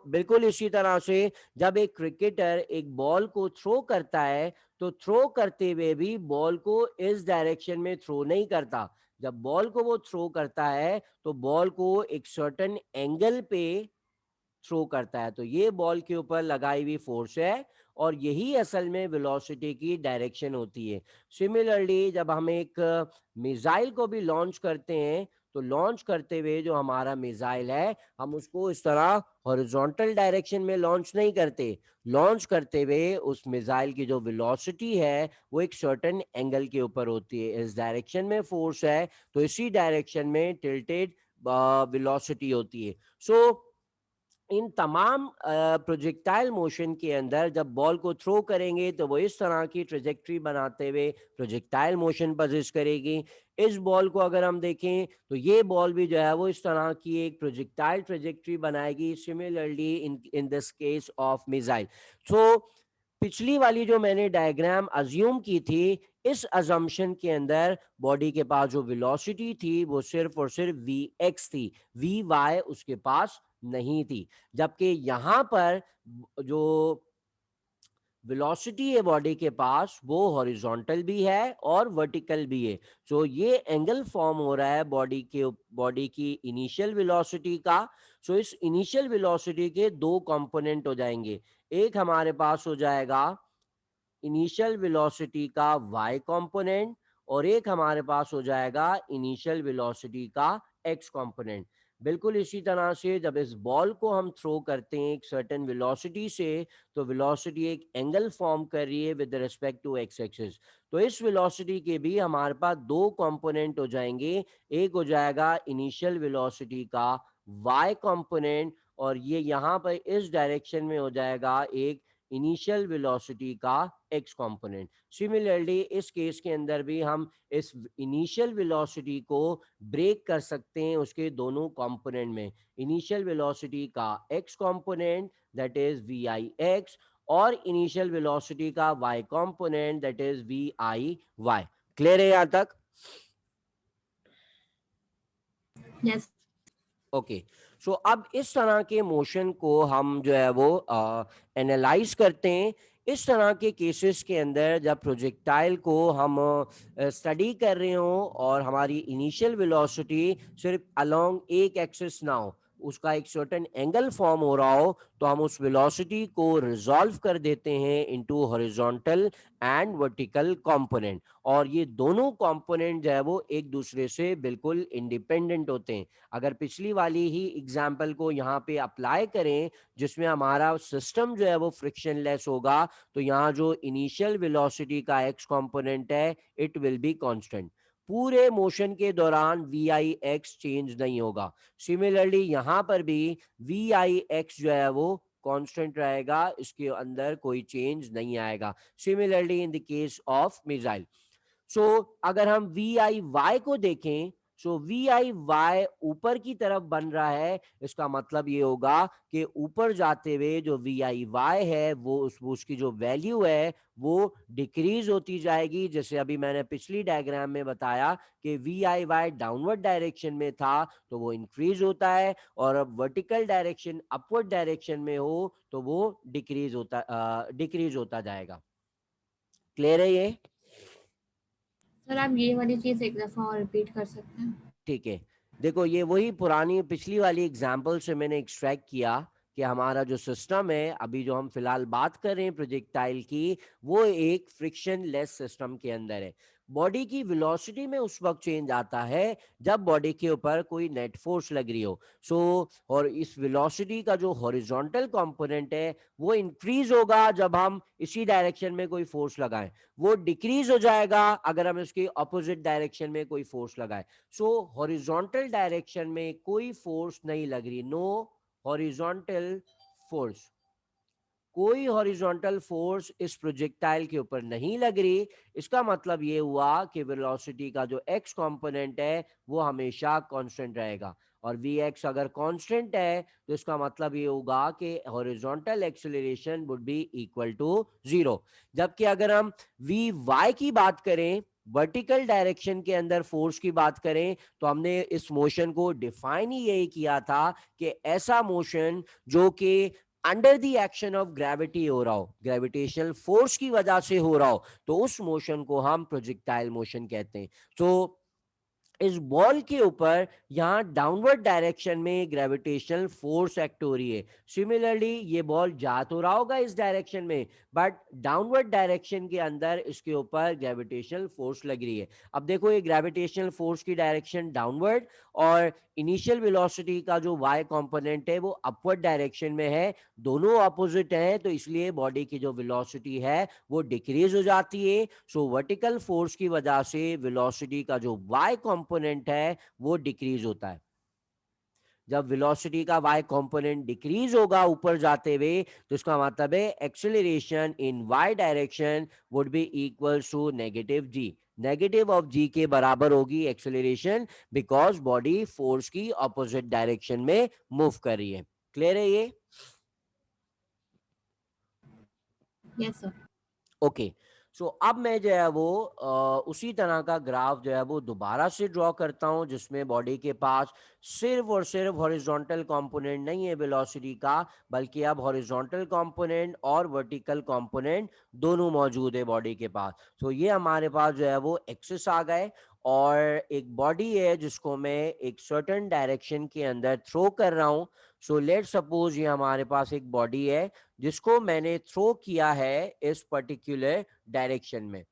बिल्कुल इसी तरह से जब एक क्रिकेटर एक बॉल को थ्रो करता है तो थ्रो करते हुए भी बॉल को इस डायरेक्शन में थ्रो नहीं करता। जब बॉल को वो थ्रो करता है तो बॉल को एक सर्टेन एंगल पे थ्रो करता है। तो ये बॉल के ऊपर लगाई हुई फोर्स है और यही असल में वेलोसिटी की डायरेक्शन होती है। सिमिलरली जब हम एक मिसाइल को भी लॉन्च करते हैं तो लॉन्च करते हुए जो हमारा मिसाइल है हम उसको इस तरह हॉरिजॉन्टल डायरेक्शन में लॉन्च नहीं करते। लॉन्च करते हुए उस मिसाइल की जो वेलोसिटी है वो एक सर्टेन एंगल के ऊपर होती है। इस डायरेक्शन में फोर्स है तो इसी डायरेक्शन में टिल्टेड वेलोसिटी होती है। इन तमाम प्रोजेक्टाइल मोशन के अंदर जब बॉल को थ्रो करेंगे तो वो इस तरह की ट्रेजेक्ट्री बनाते हुए प्रोजेक्टाइल मोशन पजिश करेगी। इस बॉल को अगर हम देखें तो ये बॉल भी जो है वो इस तरह की एक प्रोजेक्टाइल ट्रेजेक्ट्री बनाएगी, similarly in in this case of missile. So पिछली वाली जो मैंने डायग्राम अज्यूम की थी, इस अजम्पशन के अंदर बॉडी के पास जो वेलोसिटी थी वो सिर्फ और सिर्फ वी एक्स थी, वी वाई उसके पास नहीं थी। जबकि यहां पर जो वेलोसिटी है बॉडी के पास वो हॉरिजॉन्टल भी है और वर्टिकल भी है। ये एंगल फॉर्म हो रहा है बॉडी की इनिशियल वेलोसिटी का। इस इनिशियल वेलोसिटी के दो कंपोनेंट हो जाएंगे। एक हमारे पास हो जाएगा इनिशियल वेलोसिटी का वाई कंपोनेंट और एक हमारे पास हो जाएगा इनिशियल वेलोसिटी का एक्स कंपोनेंट। बिल्कुल इसी तरह से जब इस बॉल को हम थ्रो करते हैं एक सर्टेन वेलोसिटी से तो वेलोसिटी एक एंगल फॉर्म कर रही है with respect to X axis. तो इस वेलोसिटी के भी हमारे पास दो कंपोनेंट हो जाएंगे। एक हो जाएगा इनिशियल वेलोसिटी का वाई कंपोनेंट और ये यहाँ पर इस डायरेक्शन में हो जाएगा एक इनिशियल वेलोसिटी का एक्स कंपोनेंट। सिमिलरली इस केस के अंदर भी हम इस इनिशियल वेलोसिटी को ब्रेक कर सकते हैं उसके दोनों कंपोनेंट में, इनिशियल वेलोसिटी का X component that is V I X और इनिशियल वेलोसिटी का Y component that is V I Y. Clear है यहां तक? यस। ओके। अब इस तरह के मोशन को हम जो है वो एनालाइज करते हैं। इस तरह के केसेस के अंदर जब प्रोजेक्टाइल को हम स्टडी कर रहे हो और हमारी इनिशियल वेलोसिटी सिर्फ अलोंग एक एक्सिस ना हो, उसका एक सर्टेन एंगल फॉर्म हो रहा हो, तो हम उस वेलोसिटी को रिजॉल्व कर देते हैं into horizontal and vertical component. और ये दोनों कंपोनेंट जो है वो एक दूसरे से बिल्कुल इंडिपेंडेंट होते हैं। अगर पिछली वाली ही एग्जाम्पल को यहाँ पे अप्लाई करें जिसमें हमारा सिस्टम जो है वो फ्रिक्शनलेस होगा, तो यहाँ जो इनिशियल वेलोसिटी का एक्स कंपोनेंट है इट विल बी कांस्टेंट। पूरे मोशन के दौरान वी आई एक्स चेंज नहीं होगा। सिमिलरली यहाँ पर भी वी आई एक्स जो है वो कांस्टेंट रहेगा, इसके अंदर कोई चेंज नहीं आएगा। Similarly in the case of missile. अगर हम वी आई वाई को देखें, वी आई वाई ऊपर की तरफ बन रहा है, इसका मतलब ये होगा कि ऊपर जाते हुए जो वी आई वाई है वो उसकी जो वैल्यू है वो डिक्रीज होती जाएगी। जैसे अभी मैंने पिछली डायग्राम में बताया कि वी आई वाई डाउनवर्ड डायरेक्शन में था तो वो इंक्रीज होता है, और अब वर्टिकल डायरेक्शन अपवर्ड डायरेक्शन में हो तो वो डिक्रीज होता जाएगा। क्लियर है ये? सर आप ये वाली चीज एक दफा और रिपीट कर सकते हैं? ठीक है, देखो ये वही पुरानी पिछली वाली एग्जाम्पल से मैंने एक्सट्रैक्ट किया कि हमारा जो सिस्टम है अभी जो हम फिलहाल बात कर रहे हैं प्रोजेक्टाइल की, वो एक फ्रिक्शन लेस सिस्टम के अंदर है। बॉडी की वेलोसिटी में उस वक्त चेंज आता है जब बॉडी के ऊपर कोई नेट फोर्स लग रही हो। सो और इस वेलोसिटी का जो हॉरिजॉन्टल कंपोनेंट है वो इंक्रीज होगा जब हम इसी डायरेक्शन में कोई फोर्स लगाएं, वो डिक्रीज हो जाएगा अगर हम इसकी ऑपोजिट डायरेक्शन में कोई फोर्स लगाएं। सो हॉरिजॉन्टल डायरेक्शन में कोई फोर्स नहीं लग रही, नो हॉरिजॉन्टल फोर्स, कोई हॉरिजॉन्टल फोर्स इस प्रोजेक्टाइल के ऊपर नहीं लग रही। इसका मतलब ये हुआ कि वेलोसिटी का जो एक्स कंपोनेंट है वो हमेशा कांस्टेंट रहेगा, और वी एक्स अगर कांस्टेंट है तो इसका मतलब ये होगा कि horizontal acceleration would be equal to zero. जबकि अगर हम वी वाई की बात करें, वर्टिकल डायरेक्शन के अंदर फोर्स की बात करें, तो हमने इस मोशन को डिफाइन ही यही किया था कि ऐसा मोशन जो कि under the action of gravity हो रहा हो, ग्रेविटेशनल फोर्स की वजह से हो रहा हो, तो उस मोशन को हम प्रोजेक्टाइल मोशन कहते हैं। तो इस बॉल के ऊपर यहां डाउनवर्ड डायरेक्शन में ग्रेविटेशनल फोर्स एक्ट हो रही है। सिमिलरली ये बॉल जा तो रहा होगा इस डायरेक्शन में, बट डाउनवर्ड डायरेक्शन के अंदर इसके ऊपर ग्रेविटेशनल फोर्स लग रही है। अब देखो ये ग्रेविटेशनल फोर्स की डायरेक्शन डाउनवर्ड, और इनिशियल वेलोसिटी का जो वाई कंपोनेंट है वो अपवर्ड डायरेक्शन में है, दोनों ऑपोजिट हैं, तो इसलिए बॉडी की जो वेलोसिटी है वो डिक्रीज हो जाती है। सो वर्टिकल फोर्स की वजह से वेलोसिटी का जो वाई कंपोनेंट है वो डिक्रीज होता है। जब वेलोसिटी का वाई कंपोनेंट डिक्रीज होगा ऊपर जाते हुए, तो इसका मतलब है acceleration in y direction would be equal to negative g, negative of g के बराबर होगी एक्सेलरेशन, बिकॉज बॉडी फोर्स की ऑपोजिट डायरेक्शन में मूव कर रही है। क्लियर है ये? Yes sir. ओके। सो अब मैं जो है वो उसी तरह का ग्राफ जो है वो दोबारा से ड्रॉ करता हूं, जिसमें बॉडी के पास सिर्फ और सिर्फ हॉरिजॉन्टल कंपोनेंट नहीं है वेलोसिटी का, बल्कि अब हॉरिजॉन्टल कंपोनेंट और वर्टिकल कंपोनेंट दोनों मौजूद है बॉडी के पास। तो ये हमारे पास जो है वो एक्सिस आ गए, और एक बॉडी है जिसको मैं एक सर्टेन डायरेक्शन के अंदर थ्रो कर रहा हूं। सो लेट सपोज ये हमारे पास एक बॉडी है जिसको मैंने थ्रो किया है इस पर्टिकुलर डायरेक्शन में।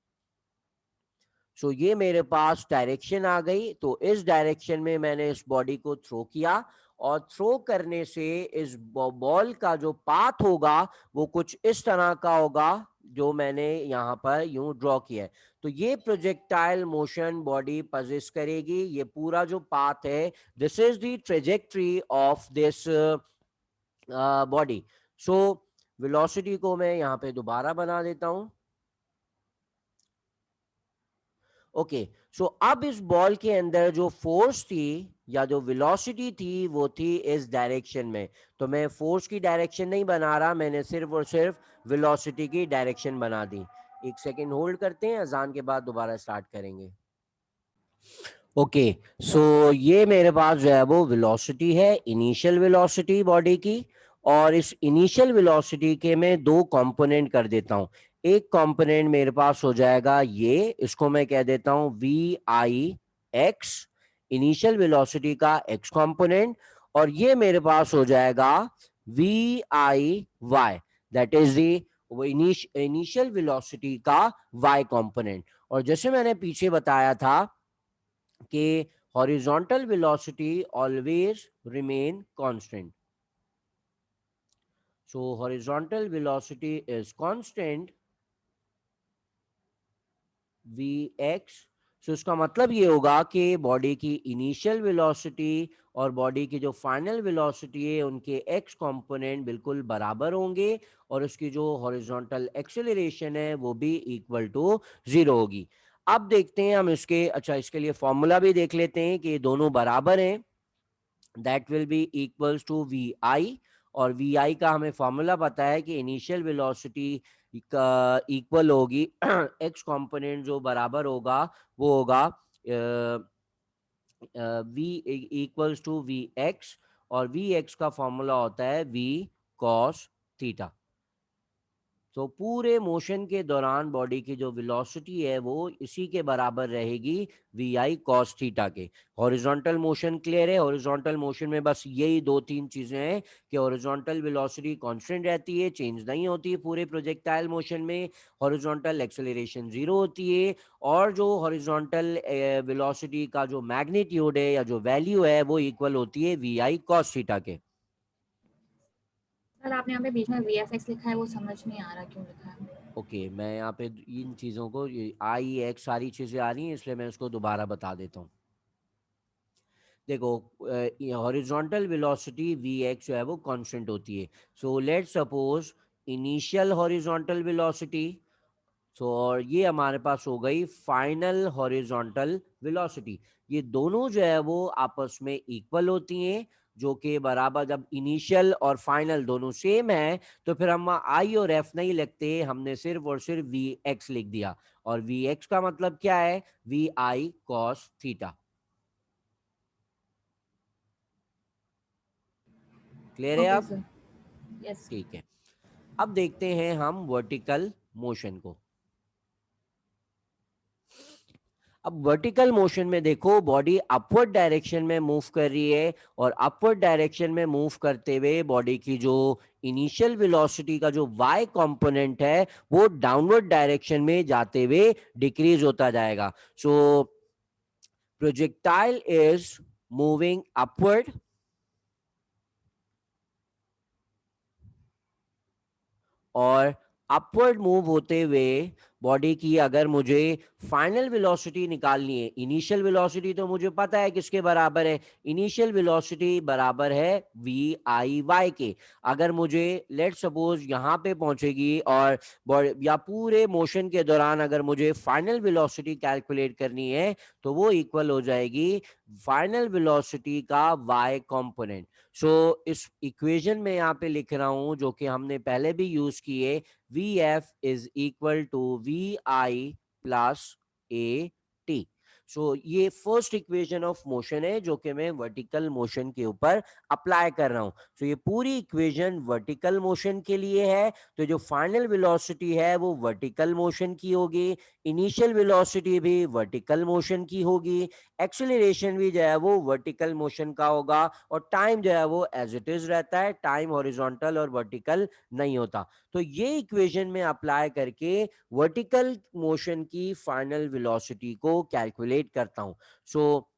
सो ये मेरे पास डायरेक्शन आ गई, तो इस डायरेक्शन में मैंने इस बॉडी को थ्रो किया, और थ्रो करने से इस बॉल का जो पाथ होगा वो कुछ इस तरह का होगा जो मैंने यहाँ पर यूं ड्रॉ किया है। तो ये प्रोजेक्टाइल मोशन बॉडी पजेस करेगी, ये पूरा जो पाथ है, this is the trajectory of this body. So velocity को मैं यहाँ पे दोबारा बना देता हूं। ओके। सो अब इस बॉल के अंदर जो फोर्स थी या जो वेलोसिटी थी वो थी इस डायरेक्शन में, तो मैं फोर्स की डायरेक्शन नहीं बना रहा, मैंने सिर्फ और सिर्फ वेलोसिटी की डायरेक्शन बना दी। एक सेकेंड होल्ड करते हैं, अजान के बाद दोबारा स्टार्ट करेंगे। ओके। सो ये मेरे पास जो है वो वेलोसिटी है, इनिशियल वेलोसिटी बॉडी की, और इस इनिशियल वेलोसिटी के मैं दो कंपोनेंट कर देता हूं। एक कंपोनेंट मेरे पास हो जाएगा ये, इसको मैं कह देता हूं V I X, initial velocity का एक्स कंपोनेंट, और ये मेरे पास हो जाएगा we I Y, that is the initial velocity का वाई कंपोनेंट। और जैसे मैंने पीछे बताया था कि horizontal velocity always remain constant. So horizontal velocity is constant vx. सो इसका मतलब ये होगा कि बॉडी की इनिशियल वेलोसिटी और बॉडी की जो फाइनल वेलोसिटी है उनके एक्स कंपोनेंट बिल्कुल बराबर होंगे, और उसकी जो हॉरिजॉन्टल एक्सेलरेशन है वो भी इक्वल टू जीरो होगी। अब देखते हैं हम इसके, अच्छा इसके लिए फॉर्मूला भी देख लेते हैं कि दोनों बराबर हैं। That will be equals to we i, और वी आई का हमें फॉर्मूला पता है कि इनिशियल वेलोसिटी इक्वल होगी एक्स कंपोनेंट जो बराबर होगा वो होगा v equals to we x, और वी एक्स का फॉर्मूला होता है वी कॉस थीटा। तो पूरे मोशन के दौरान बॉडी की जो वेलोसिटी है वो इसी के बराबर रहेगी वी आई कॉस थीटा के। हॉरिजॉन्टल मोशन क्लियर है। हॉरिजॉन्टल मोशन में बस यही दो तीन चीजें हैं कि हॉरिजॉन्टल वेलोसिटी कांस्टेंट रहती है, चेंज नहीं होती है पूरे प्रोजेक्टाइल मोशन में। हॉरिजॉन्टल एक्सेलरेशन जीरो होती है। और जो हॉरिजॉन्टल वेलोसिटी का जो मैग्नीट्यूड है या जो वैल्यू है वो इक्वल होती है वी आई कॉस थीटा के। सर आपने यहाँ पे बीच में VFX लिखा है, वो समझ नहीं आ रहा क्यों लिखा है। ओके, मैं यहाँ पे इन चीज़ों को, आई एक्स सारी चीज़ें आ रही हैं इसलिए मैं उसको दोबारा बता देता हूँ। देखो, हॉरिजॉन्टल वेलोसिटी वी एक्स जो है वो कांस्टेंट होती है। So let suppose initial horizontal velocity, so और ये हमारे पास हो गई फाइनल हॉरिजॉन्टल वेलोसिटी। ये दोनों जो है वो आपस में इक्वल होती हैं, जो कि बराबर, जब इनिशियल और फाइनल दोनों सेम है तो फिर हम आई और एफ नहीं लिखते, हमने सिर्फ और सिर्फ वी एक्स लिख दिया। और वी एक्स का मतलब क्या है? We I cos theta. Clear है ओके अब? सर। यस। ठीक है। अब देखते हैं हम वर्टिकल मोशन को। अब वर्टिकल मोशन में देखो, बॉडी अपवर्ड डायरेक्शन में मूव कर रही है और अपवर्ड डायरेक्शन में मूव करते हुए बॉडी की जो इनिशियल वेलोसिटी का जो वाई कंपोनेंट है वो डाउनवर्ड डायरेक्शन में जाते हुए डिक्रीज होता जाएगा। सो प्रोजेक्टाइल इज मूविंग अपवर्ड और अपवर्ड मूव होते हुए बॉडी की, अगर मुझे फाइनल वेलोसिटी निकालनी है, इनिशियल वेलोसिटी तो मुझे पता है किसके बराबर है, इनिशियल वेलोसिटी बराबर है वी आई वाई के। अगर मुझे लेट सपोज यहाँ पे पहुंचेगी और या पूरे मोशन के दौरान अगर मुझे फाइनल वेलोसिटी कैलकुलेट करनी है तो वो इक्वल हो जाएगी फाइनल वेलोसिटी का वाई कंपोनेंट। सो इस इक्वेशन में यहाँ पे लिख रहा हूं जो कि हमने पहले भी यूज किए, v f is equal to we i plus A t. So ये फर्स्ट इक्वेशन ऑफ मोशन है जो कि मैं वर्टिकल मोशन के ऊपर अप्लाई कर रहा हूं। सो ये पूरी इक्वेशन वर्टिकल मोशन के लिए है। तो जो फाइनल वेलोसिटी है वो वर्टिकल मोशन की होगी, इनिशियल वेलोसिटी भी वर्टिकल मोशन की होगी, एक्सेलरेशन भी जो है वो वर्टिकल मोशन का होगा, और टाइम जो है वो एज इट इज रहता है, टाइम हॉरिजॉन्टल और वर्टिकल नहीं होता। तो ये इक्वेशन में अप्लाई करके वर्टिकल मोशन की फाइनल वेलोसिटी को कैलकुलेट करता हूं। सो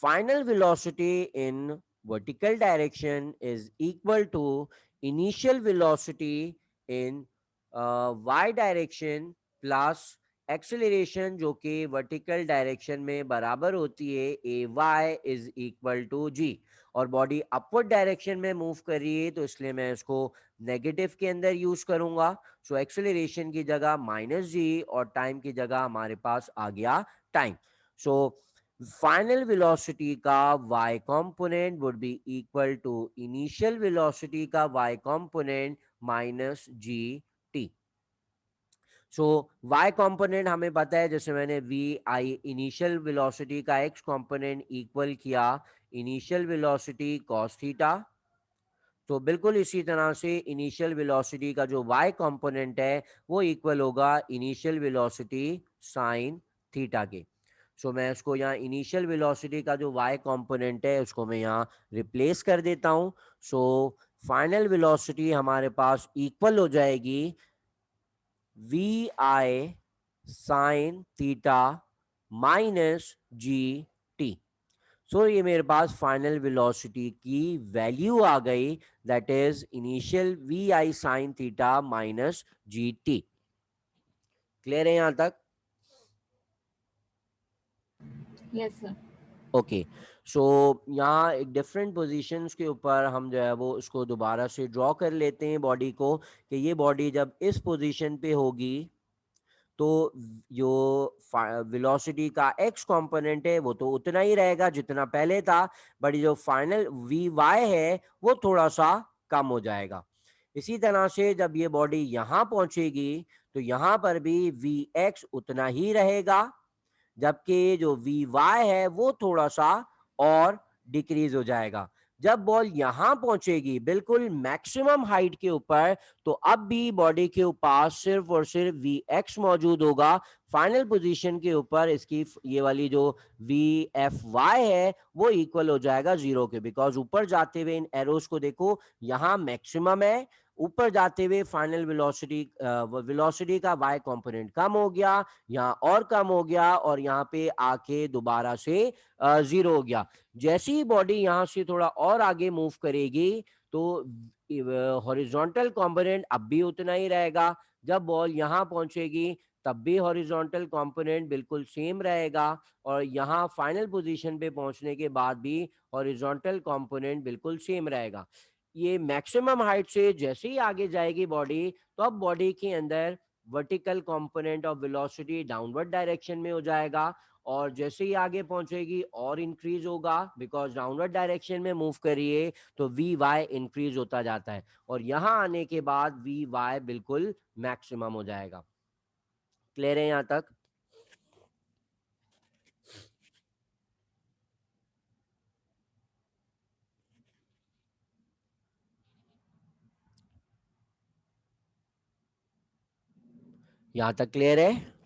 final velocity in vertical direction is equal to initial velocity in y direction plus acceleration जो कि वर्टिकल डायरेक्शन में बराबर होती है ए वाई इज इक्वल टू जी। और बॉडी अपवर्ड डायरेक्शन में मूव कर रही है तो इसलिए मैं इसको नेगेटिव के अंदर यूज करूंगा। सो एक्सेलरेशन की जगह माइनस जी और टाइम की जगह हमारे पास आ गया टाइम। सो final velocity का y component would be equal to initial velocity का y component minus gt। सो y component हमें पता है, जैसे मैंने वी आई इनिशियल वेलोसिटी का x component इक्वल किया इनिशियल वेलोसिटी cos थीटा, तो बिल्कुल इसी तरह से इनिशियल वेलोसिटी का जो y कंपोनेंट है वो इक्वल होगा इनिशियल वेलोसिटी साइन थीटा के। सो मैं उसको यहाँ इनिशियल वेलोसिटी का जो y कंपोनेंट है उसको मैं यहाँ रिप्लेस कर देता हूँ। सो फाइनल वेलोसिटी हमारे पास इक्वल हो जाएगी वी आई साइन थीटा माइनस जी टी। सो ये मेरे पास फाइनल वेलोसिटी की वैल्यू आ गई, that is initial v I sine theta minus ji t. Clear है यहां तक? Yes sir. ओके। सो यहाँ एक डिफरेंट पोजीशंस के ऊपर हम जो है वो उसको दोबारा से ड्रॉ कर लेते हैं बॉडी को, कि ये बॉडी जब इस पोजीशन पे होगी तो जो वेलोसिटी का एक्स कंपोनेंट है वो तो उतना ही रहेगा जितना पहले था, बट जो फाइनल वी वाई है वो थोड़ा सा कम हो जाएगा। इसी तरह से जब ये बॉडी यहाँ पहुंचेगी तो यहाँ पर भी वी एक्स उतना ही रहेगा, जबकि जो वी वाई है वो थोड़ा सा और डिक्रीज हो जाएगा। जब बॉल यहां पहुंचेगी बिल्कुल मैक्सिमम हाइट के ऊपर, तो अब भी बॉडी के पास सिर्फ और सिर्फ वी एक्स मौजूद होगा। फाइनल पोजीशन के ऊपर इसकी ये वाली जो वी एफ वाई है वो इक्वल हो जाएगा जीरो के, बिकॉज ऊपर जाते हुए इन एरोस को देखो, यहाँ मैक्सिमम है, ऊपर जाते हुए फाइनल वेलोसिटी वेलोसिटी का वाई कंपोनेंट कम हो गया, यहाँ और कम हो गया, और यहाँ पे आके दोबारा से जीरो हो गया। जैसे ही बॉडी यहाँ से थोड़ा और आगे मूव करेगी तो हॉरिजॉन्टल कंपोनेंट अब भी उतना ही रहेगा। जब बॉल यहाँ पहुंचेगी तब भी हॉरिजॉन्टल कंपोनेंट बिल्कुल सेम रहेगा, और यहाँ फाइनल पोजीशन पे पहुंचने के बाद भी हॉरिजॉन्टल कंपोनेंट बिल्कुल सेम रहेगा। ये मैक्सिमम हाइट से जैसे ही आगे जाएगी बॉडी, तो अब बॉडी के अंदर vertical component of velocity downward direction में हो जाएगा, और जैसे ही आगे पहुंचेगी और इंक्रीज होगा, बिकॉज डाउनवर्ड डायरेक्शन में मूव करिए तो वी वाई इंक्रीज होता जाता है, और यहां आने के बाद वी वाई बिल्कुल मैक्सिमम हो जाएगा। क्लियर है यहां तक? यहां तक क्लियर है?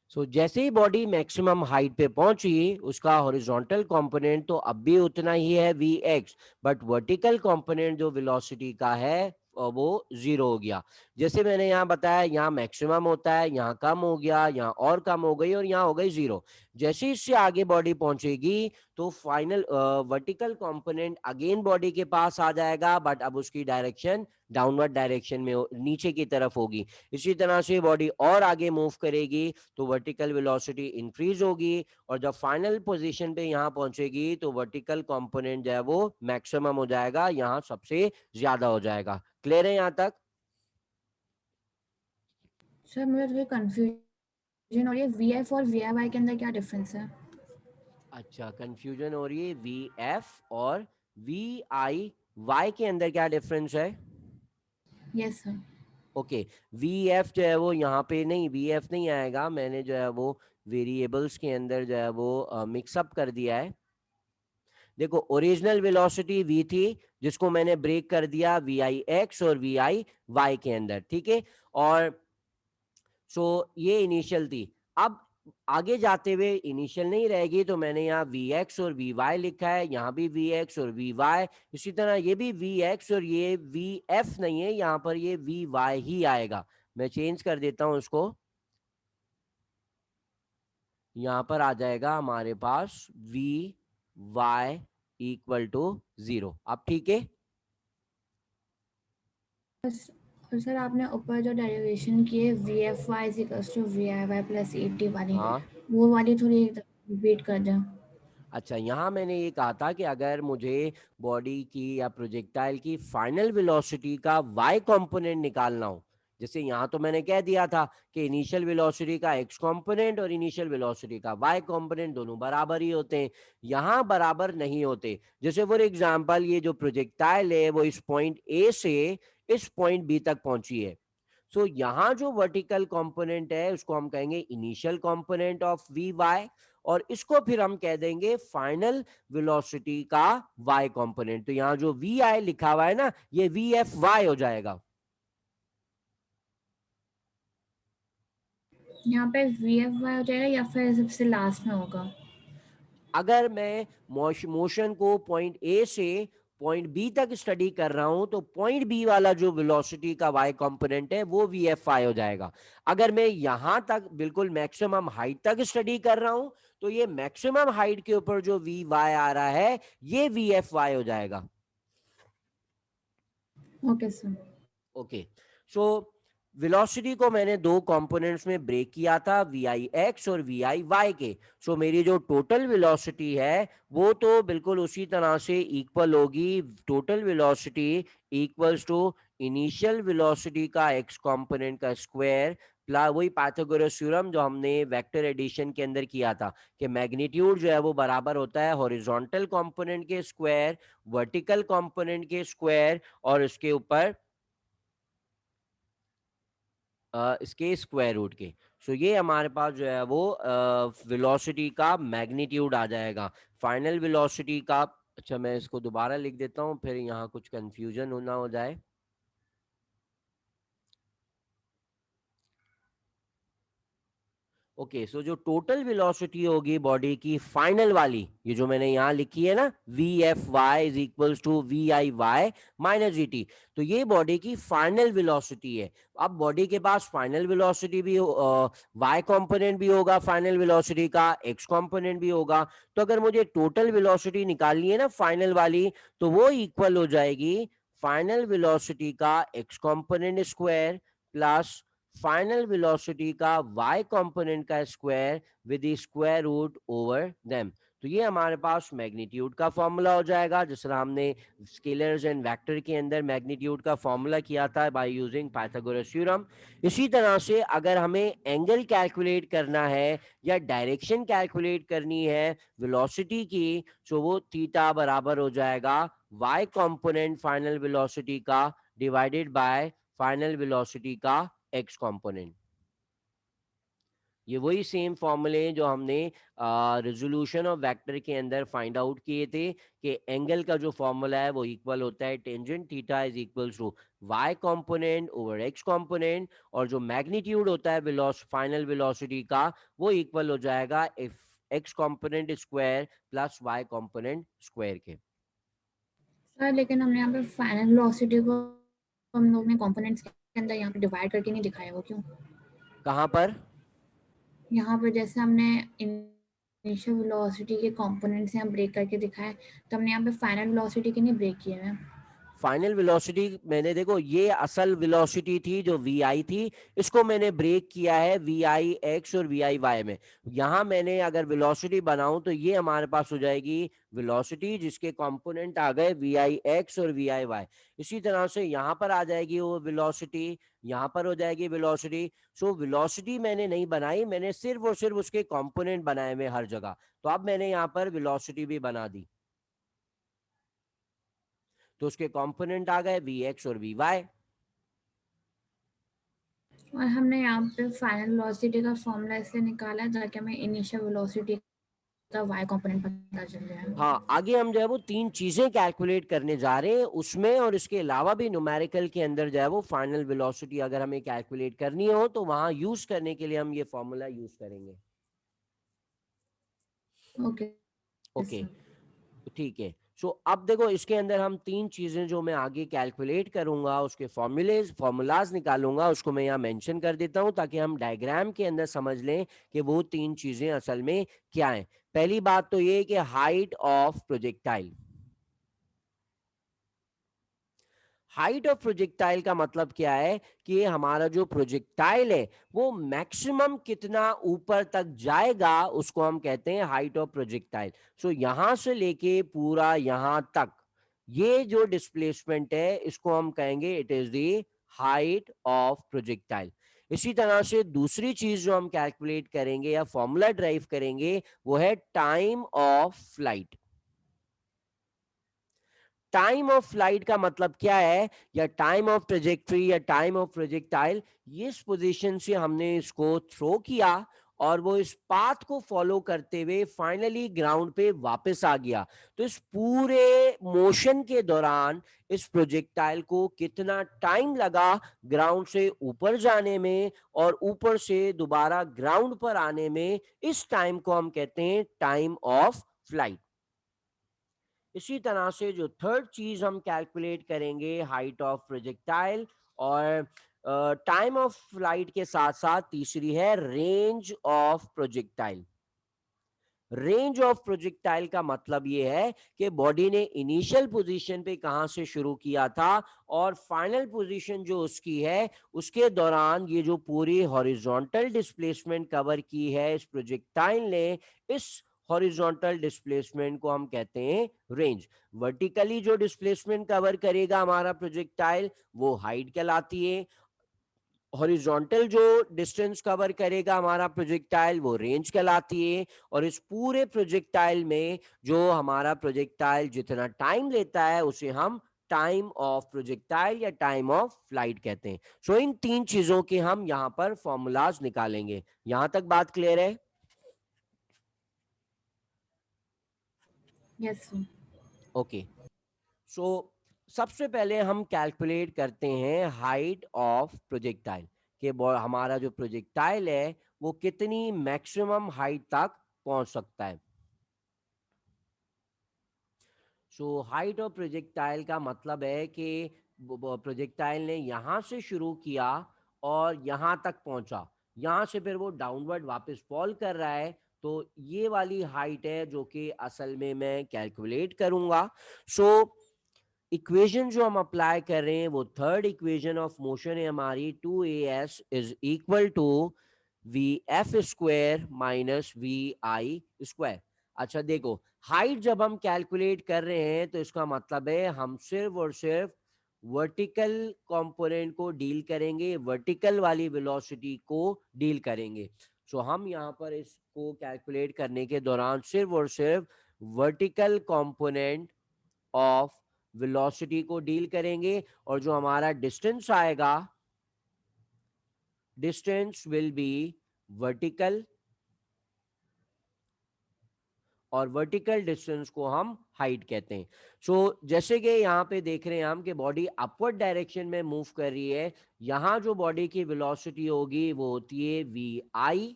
सो जैसे ही बॉडी मैक्सिमम हाइट पे पहुंची, उसका हॉरिजॉन्टल कंपोनेंट तो अब भी उतना ही है V X, but vertical component जो वेलोसिटी का है वो जीरो हो गया। जैसे मैंने यहाँ बताया, यहाँ मैक्सिमम होता है, यहाँ कम हो गया, यहाँ और कम हो गई, और यहाँ हो गई जीरो। जैसे ही इससे आगे बॉडी पहुंचेगी तो final vertical component again body के पास आ जाएगा, बट अब उसकी डायरेक्शन डाउनवर्ड डायरेक्शन में नीचे की तरफ होगी। इसी तरह से बॉडी और आगे मूव करेगी तो वर्टिकल वेलोसिटी इंक्रीज होगी, और जब फाइनल पोजीशन पे यहाँ पहुंचेगी तो वर्टिकल कंपोनेंट जो है वो मैक्सिमम हो जाएगा, यहाँ सबसे ज्यादा हो जाएगा। क्लियर है यहाँ तक? सर मुझे थोड़ी कंफ्यूजन हो रही है, वी एफ और वी आई वाई के अंदर क्या डिफरेंस है? अच्छा, कंफ्यूजन हो रही है वी एफ और वी आई वाई के अंदर क्या डिफरेंस है? Yes sir. Okay, V F जो है वो यहाँ पे नहीं, वी एफ नहीं आएगा, मैंने जो है वो वेरिएबल्स के अंदर जो है वो मिक्सअप कर दिया है। देखो, ओरिजिनल वेलोसिटी v थी, जिसको मैंने ब्रेक कर दिया वी आई एक्स और वी आई वाई के अंदर, ठीक है। और सो ये इनिशियल थी। अब आगे जाते हुए इनिशियल नहीं रहेगी, तो मैंने यहाँ वी एक्स और वी वाई लिखा है, यहाँ भी वी एक्स और वी वाई, इसी तरह ये भी वी एक्स, और ये वी एफ नहीं है, यहाँ पर ये वी वाई ही आएगा। मैं चेंज कर देता हूँ उसको, यहाँ पर आ जाएगा हमारे पास v y equal to zero. अब ठीक है? और सर आपने ऊपर जो डेरिवेशन की है V F Y is equals to we I Y plus A T वाली, हाँ। वो वाली थोड़ी रिपीट कर दें। अच्छा, यहाँ मैंने ये कहा था कि अगर मुझे बॉडी की या प्रोजेक्टाइल की फाइनल वेलोसिटी का वाई कंपोनेंट निकालना हो, जैसे यहाँ तो मैंने कह दिया था कि इनिशियल वेलोसिटी का एक्स कंपोनेंट और इनिशियल वेलोसिटी का वाई कंपोनेंट दोनों बराबर ही होते हैं। यहाँ बराबर नहीं होते। जैसे फॉर एग्जांपल, ये जो प्रोजेक्टाइल है वो इस पॉइंट ए से इस पॉइंट बी तक पहुंची है। सो यहाँ जो वर्टिकल कंपोनेंट है उसको हम कहेंगे initial component of V Y, और इसको फिर हम कह देंगे फाइनल वेलोसिटी का वाई कंपोनेंट। तो यहाँ जो वी आई लिखा हुआ है ना, ये वी एफ वाई हो जाएगा। यहाँ पे वी एफ वाई हो जाएगा या फिर सबसे लास्ट में होगा? अगर मैं मोशन को पॉइंट ए से पॉइंट बी तक स्टडी कर रहा हूं, तो पॉइंट बी वाला जो वेलोसिटी का वाई कंपोनेंट है वो वी एफ आई हो जाएगा। अगर मैं यहां तक बिल्कुल मैक्सिमम हाइट तक स्टडी कर रहा हूं, तो ये मैक्सिमम हाइट के ऊपर जो वी वाई आ रहा है ये वी एफ वाई हो जाएगा। Okay sir. Okay, so velocity को मैंने दो कंपोनेंट्स में ब्रेक किया था, वी आई एक्स और वी आई वाई के। सो मेरी जो टोटल वेलोसिटी है वो तो बिल्कुल उसी तरह से इक्वल होगी, total velocity equals to initial velocity का एक्स कंपोनेंट का स्क्वायर प्लस वही पाइथागोरस थ्योरम जो हमने वेक्टर एडिशन के अंदर किया था, कि मैग्नीट्यूड जो है वो बराबर होता है हॉरिजॉन्टल कंपोनेंट के स्क्वायर, वर्टिकल कंपोनेंट के स्क्वायर, और इसके ऊपर इसके स्क्वायर रूट के। सो ये हमारे पास जो है वो वेलोसिटी का मैग्नीट्यूड आ जाएगा, फाइनल वेलोसिटी का। अच्छा मैं इसको दोबारा लिख देता हूँ, फिर यहाँ कुछ कंफ्यूजन होना हो जाए। ओके, सो जो टोटल वेलोसिटी होगी बॉडी की फाइनल वाली, ये जो मैंने यहाँ लिखी है ना, V F Y is equals to we I Y minus ji T, तो ये बॉडी की फाइनल वेलोसिटी है। अब बॉडी के पास फाइनल वेलोसिटी भी वाई कंपोनेंट भी होगा, फाइनल वेलोसिटी का एक्स कंपोनेंट भी होगा। तो अगर मुझे टोटल वेलोसिटी निकालनी है ना फाइनल वाली, तो वो इक्वल हो जाएगी फाइनल वेलोसिटी का X component square plus final velocity का y कंपोनेंट का square with the square root over them. तो ये हमारे पास मैग्नीट्यूड का फॉर्मूला हो जाएगा, जिस तरह हमने स्केलर्स एंड वेक्टर के अंदर मैग्नीट्यूड का फॉर्मूला किया था बाय यूजिंग पाइथागोरस थ्योरम। इसी तरह से अगर हमें एंगल कैलकुलेट करना है या डायरेक्शन कैलकुलेट करनी है वेलोसिटी की, तो वो थीटा बराबर हो जाएगा y कंपोनेंट फाइनल वेलोसिटी का डिवाइडेड बाय फाइनल वेलोसिटी का एक्स कंपोनेंट। ये वही सेम फॉर्मूले जो हमने रेजोल्यूशन ऑफ वेक्टर के अंदर फाइंड आउट किए थे कि एंगल का जो फॉर्मूला है वो इक्वल होता है tangent theta is equal to Y component over X component, और जो मैग्नीट्यूड होता है फाइनल वेलोसिटी का वो इक्वल हो जाएगा if X component square plus Y component square के। सर लेकिन हमने यहाँ पे फाइनल वेलोसिटी को हम लोग ने कंपोनेंट्स के अंदर यहाँ पे डिवाइड करके नहीं दिखाया, वो क्यों? कहाँ पर? यहाँ पे जैसे हमने इनिशियल वेलोसिटी के कंपोनेंट्स यहाँ ब्रेक करके दिखाया, तो हमने यहाँ पे फाइनल वेलोसिटी के नहीं ब्रेक किए हैं। फाइनल वेलोसिटी मैंने, देखो ये असल वेलोसिटी थी जो वी आई थी, इसको मैंने ब्रेक किया है वी आई एक्स और वी आई वाई में। यहां मैंने अगर वेलोसिटी बनाऊं तो ये हमारे पास हो जाएगी वेलोसिटी जिसके कंपोनेंट आ गए वी आई एक्स और वी आई वाई। इसी तरह से यहां पर आ जाएगी वो वेलोसिटी, यहां पर हो जाएगी वेलोसिटी। सो वेलोसिटी मैंने नहीं बनाई, मैंने सिर्फ और सिर्फ उसके कंपोनेंट बनाए हुए हर जगह। तो अब मैंने यहाँ पर वेलोसिटी भी बना दी, तो उसके कंपोनेंट आ गए वी एक्स और वी वाई। और हमने यहाँ पे फाइनल वेलोसिटी का फॉर्मूला इसलिए निकाला है ताकि हमें इनिशियल वेलोसिटी का y कंपोनेंट पता चल जाए। हाँ, आगे हम जो है वो तीन चीजें कैलकुलेट करने जा रहे हैं उसमें, और इसके अलावा भी न्यूमेरिकल के अंदर जो है वो फाइनल वेलोसिटी अगर हमें कैलकुलेट करनी हो तो वहां यूज करने के लिए हम ये फॉर्मूला यूज करेंगे। Okay okay, sir. ठीक है। सो अब देखो इसके अंदर हम तीन चीजें जो मैं आगे कैलकुलेट करूंगा उसके फॉर्मूलाज निकालूंगा, उसको मैं यहाँ मेंशन कर देता हूं ताकि हम डायग्राम के अंदर समझ लें कि वो तीन चीजें असल में क्या हैं। पहली बात तो ये कि height of projectile. Height of projectile का मतलब क्या है कि हमारा जो प्रोजेक्टाइल है वो मैक्सिमम कितना ऊपर तक जाएगा उसको हम कहते हैं हाइट ऑफ प्रोजेक्टाइल। सो यहां से लेके पूरा यहां तक ये जो डिस्प्लेसमेंट है इसको हम कहेंगे it is the height of projectile. इसी तरह से दूसरी चीज जो हम कैलकुलेट करेंगे या फॉर्मूला ड्राइव करेंगे वो है time of flight. Time of flight का मतलब क्या है, या टाइम ऑफ ट्रेजेक्ट्री या टाइम ऑफ प्रोजेक्टाइल, इस पोजीशन से हमने इसको थ्रो किया और वो इस पाथ को फॉलो करते हुए फाइनली ग्राउंड पे वापस आ गया। तो इस पूरे मोशन के दौरान इस प्रोजेक्टाइल को कितना टाइम लगा ग्राउंड से ऊपर जाने में और ऊपर से दोबारा ग्राउंड पर आने में, इस टाइम को हम कहते हैं टाइम ऑफ फ्लाइट। इसी तरह से जो थर्ड चीज हम कैलकुलेट करेंगे हाइट ऑफ प्रोजेक्टाइल और टाइम ऑफ फ्लाइट के साथ साथ तीसरी है range of projectile. Range of projectile का मतलब यह है कि बॉडी ने इनिशियल पोजीशन पे कहां से शुरू किया था और फाइनल पोजीशन जो उसकी है उसके दौरान ये जो पूरी हॉरिजॉन्टल डिस्प्लेसमेंट कवर की है इस प्रोजेक्टाइल ने, इस हॉरिजॉन्टल डिस्प्लेसमेंट को हम कहते हैं रेंज। वर्टिकली जो डिस्प्लेसमेंट कवर करेगा हमारा प्रोजेक्टाइल वो हाइट कहलाती है, हॉरिजॉन्टल जो डिस्टेंस कवर करेगा हमारा प्रोजेक्टाइल वो रेंज कहलाती है, और इस पूरे प्रोजेक्टाइल में जो हमारा प्रोजेक्टाइल जितना टाइम लेता है उसे हम टाइम ऑफ प्रोजेक्टाइल या टाइम ऑफ फ्लाइट कहते हैं। सो इन तीन चीजों के हम यहां पर फॉर्मूलाज निकालेंगे। यहां तक बात क्लियर है? Yes sir. ओके। सो सबसे पहले हम कैलकुलेट करते हैं हाइट ऑफ प्रोजेक्टाइल कि हमारा जो प्रोजेक्टाइल है वो कितनी मैक्सिमम हाइट तक पहुंच सकता है। सो हाइट ऑफ प्रोजेक्टाइल का मतलब है कि प्रोजेक्टाइल ने यहां से शुरू किया और यहां तक पहुंचा, यहां से फिर वो डाउनवर्ड वापस फॉल कर रहा है, तो ये वाली हाइट है जो कि असल में मैं कैलकुलेट करूंगा। सो इक्वेशन जो हम अप्लाई कर रहे हैं वो थर्ड इक्वेशन ऑफ मोशन है हमारी, 2as is equal to V F square minus V I square. अच्छा देखो, हाइट जब हम कैलकुलेट कर रहे हैं तो इसका मतलब है हम सिर्फ और सिर्फ वर्टिकल कंपोनेंट को डील करेंगे, वर्टिकल वाली वेलोसिटी को डील करेंगे। सो हम यहाँ पर इसको कैलकुलेट करने के दौरान सिर्फ और सिर्फ वर्टिकल कंपोनेंट ऑफ वेलोसिटी को डील करेंगे, और जो हमारा डिस्टेंस आएगा, डिस्टेंस विल बी वर्टिकल, और वर्टिकल डिस्टेंस को हम हाइट कहते हैं। जैसे कि यहाँ पे देख रहे हैं हम कि बॉडी अपवर्ड डायरेक्शन में मूव कर रही है, यहाँ जो बॉडी की वेलोसिटी होगी वो होती है वी आई,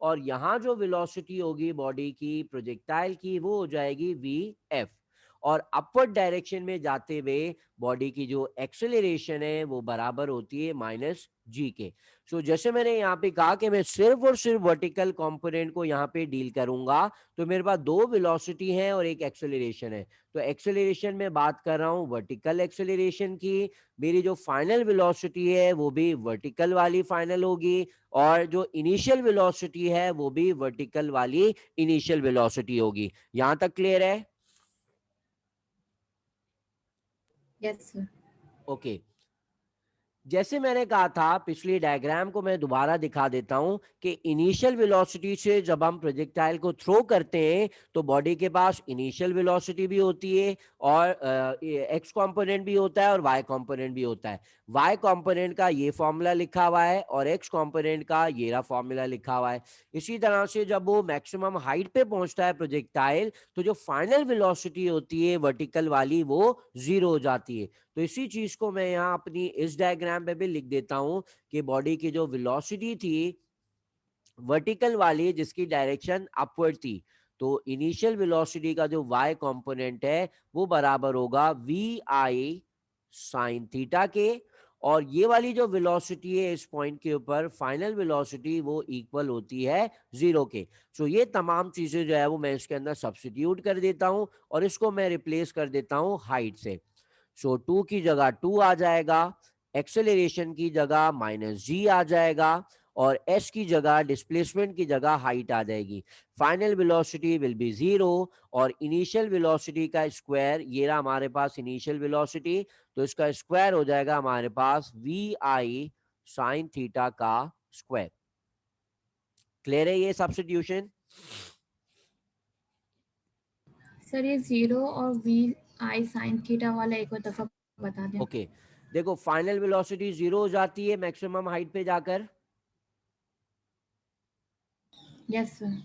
और यहाँ जो वेलोसिटी होगी बॉडी की प्रोजेक्टाइल की वो हो जाएगी वी एफ। और अपवर्ड डायरेक्शन में जाते हुए बॉडी की जो एक्सेलरेशन है वो बराबर होती है माइनस जी के। जैसे मैंने यहाँ पे कहा कि मैं सिर्फ और सिर्फ वर्टिकल कंपोनेंट को यहाँ पे डील करूंगा, तो मेरे पास दो वेलोसिटी है और एक एक्सेलरेशन है। तो एक्सेलरेशन में बात कर रहा हूँ वर्टिकल एक्सेलरेशन की, मेरी जो फाइनल वेलोसिटी है वो भी वर्टिकल वाली फाइनल होगी, और जो इनिशियल वेलोसिटी है वो भी वर्टिकल वाली इनिशियल वेलोसिटी होगी। यहां तक क्लियर है? Yes sir. ओके। जैसे मैंने कहा था, पिछली डायग्राम को मैं दोबारा दिखा देता हूं कि इनिशियल वेलोसिटी से जब हम प्रोजेक्टाइल को थ्रो करते हैं तो बॉडी के पास इनिशियल वेलोसिटी भी होती है, और एक्स कंपोनेंट भी होता है और वाई कंपोनेंट भी होता है। वाई कंपोनेंट का ये फॉर्मूला लिखा हुआ है और एक्स कंपोनेंट का ये रहा फॉर्मूला लिखा हुआ है। इसी तरह से जब वो मैक्सिमम हाइट पे पहुंचता है प्रोजेक्टाइल, तो जो फाइनल वेलोसिटी होती है वर्टिकल वाली वो जीरो हो जाती है। तो इसी चीज को मैं यहाँ अपनी इस डायग्राम पे भी लिख देता हूं कि बॉडी की जो वेलोसिटी थी वर्टिकल वाली जिसकी डायरेक्शन अपवर्ड थी, तो इनिशियल वेलोसिटी का जो वाई कंपोनेंट है वो बराबर होगा वी आई साइन थीटा के, और ये वाली जो वेलोसिटी है इस पॉइंट के ऊपर फाइनल वेलोसिटी वो इक्वल होती है जीरो के। ये तमाम चीजें जो है वो मैं इसके अंदर सब्स्टिट्यूट कर देता हूं और इसको मैं रिप्लेस कर देता हूं हाइट से। टू की जगह टू आ जाएगा, एक्सेलरेशन की जगह माइनस जी आ जाएगा, और एस की जगह डिस्प्लेसमेंट की जगह हाइट आ जाएगी। Final velocity will be zero, और इनिशियल वेलोसिटी का स्क्वायर, ये रहा हमारे पास इनिशियल वेलोसिटी, तो इसका स्क्वायर हो जाएगा हमारे पास वी आई साइन थीटा का स्क्वायर। क्लियर है ये सब्स्टिट्यूशन? सर ये जीरो और वी आई साइन थीटा वाला एक और दफा बता दें। ओके। देखो, फाइनल वेलोसिटी जीरो हो जाती है मैक्सिमम हाइट पे जाकर, यस सर।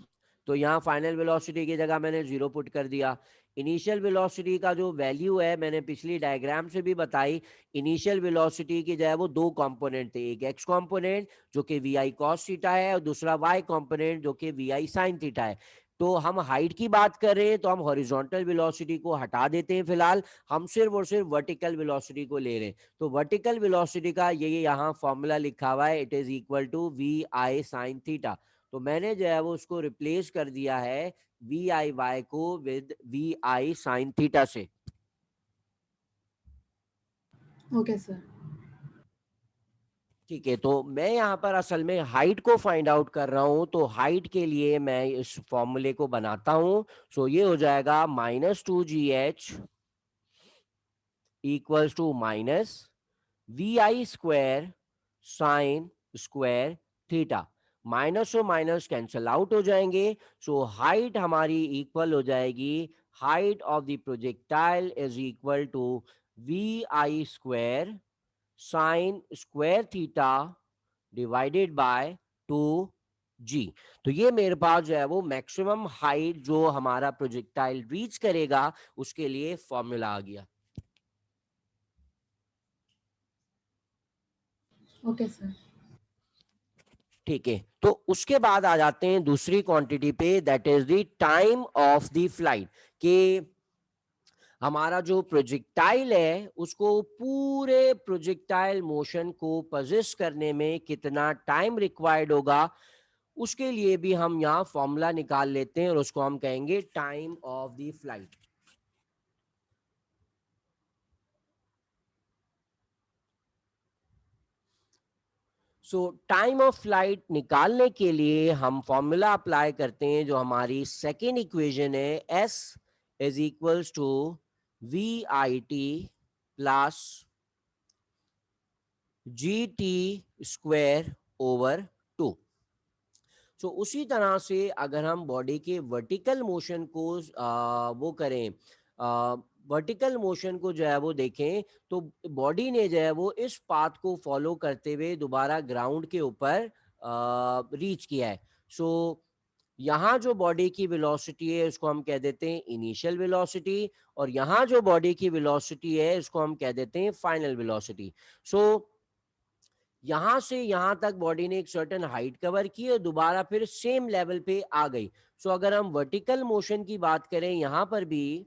तो यहाँ फाइनल वेलोसिटी की जगह मैंने जीरो पुट कर दिया। इनिशियल वेलोसिटी का जो वैल्यू है मैंने पिछली डायग्राम से भी बताई, इनिशियल वेलोसिटी की जो है वो दो कंपोनेंट थे, एक एक्स कंपोनेंट जो कि वी आई कॉस थीटा है और दूसरा वाई कंपोनेंट जो कि वी आई साइन थीटा है। तो हम हाइट की बात कर रहे हैं तो हम हॉरिजॉन्टल वेलोसिटी को हटा देते हैं, फिलहाल हम सिर्फ और सिर्फ वर्टिकल वेलोसिटी को ले रहे हैं। तो वर्टिकल वेलोसिटी का ये यहाँ फॉर्मूला लिखा हुआ है, it is equal to we I sine theta. तो मैंने जो है वो उसको रिप्लेस कर दिया है वी आई वाई को with v I sine theta से। Okay sir. ठीक है, तो मैं यहाँ पर असल में हाइट को फाइंड आउट कर रहा हूं, तो हाइट के लिए मैं इस फॉर्मूले को बनाता हूं। ये हो जाएगा minus two G H equals to minus V I square sine square theta. Minus और माइनस कैंसल आउट हो जाएंगे, हाइट हमारी इक्वल हो जाएगी, height of the projectile is equal to VI² sine square theta divided by 2G। तो ये मेरे पास जो है वो मैक्सिमम हाइट जो हमारा प्रोजेक्टाइल रीच करेगा उसके लिए फॉर्मूला आ गया। Okay sir. ठीक है, तो उसके बाद आ जाते हैं दूसरी क्वांटिटी पे, that is the time of the flight. कि हमारा जो प्रोजेक्टाइल है उसको पूरे प्रोजेक्टाइल मोशन को पोजेस करने में कितना टाइम रिक्वायर्ड होगा, उसके लिए भी हम यहाँ फॉर्मूला निकाल लेते हैं और उसको हम कहेंगे time of the flight. So time of flight निकालने के लिए हम फॉर्मूला अप्लाई करते हैं जो हमारी सेकेंड इक्वेशन है, S is equals to VIT plus GT² over 2। So उसी तरह से अगर हम बॉडी के वर्टिकल मोशन को वो करें, वर्टिकल मोशन को जो है वो देखें, तो बॉडी ने जो है वो इस पाथ को फॉलो करते हुए दोबारा ग्राउंड के ऊपर रीच किया है। सो यहाँ जो बॉडी की वेलोसिटी है उसको हम कह देते हैं इनिशियल वेलोसिटी, और यहाँ जो बॉडी की वेलोसिटी है इसको हम कह देते हैं फाइनल वेलोसिटी। सो यहां से यहां तक बॉडी ने एक सर्टेन हाइट कवर की और दोबारा फिर सेम लेवल पे आ गई। सो अगर हम वर्टिकल मोशन की बात करें यहां पर भी,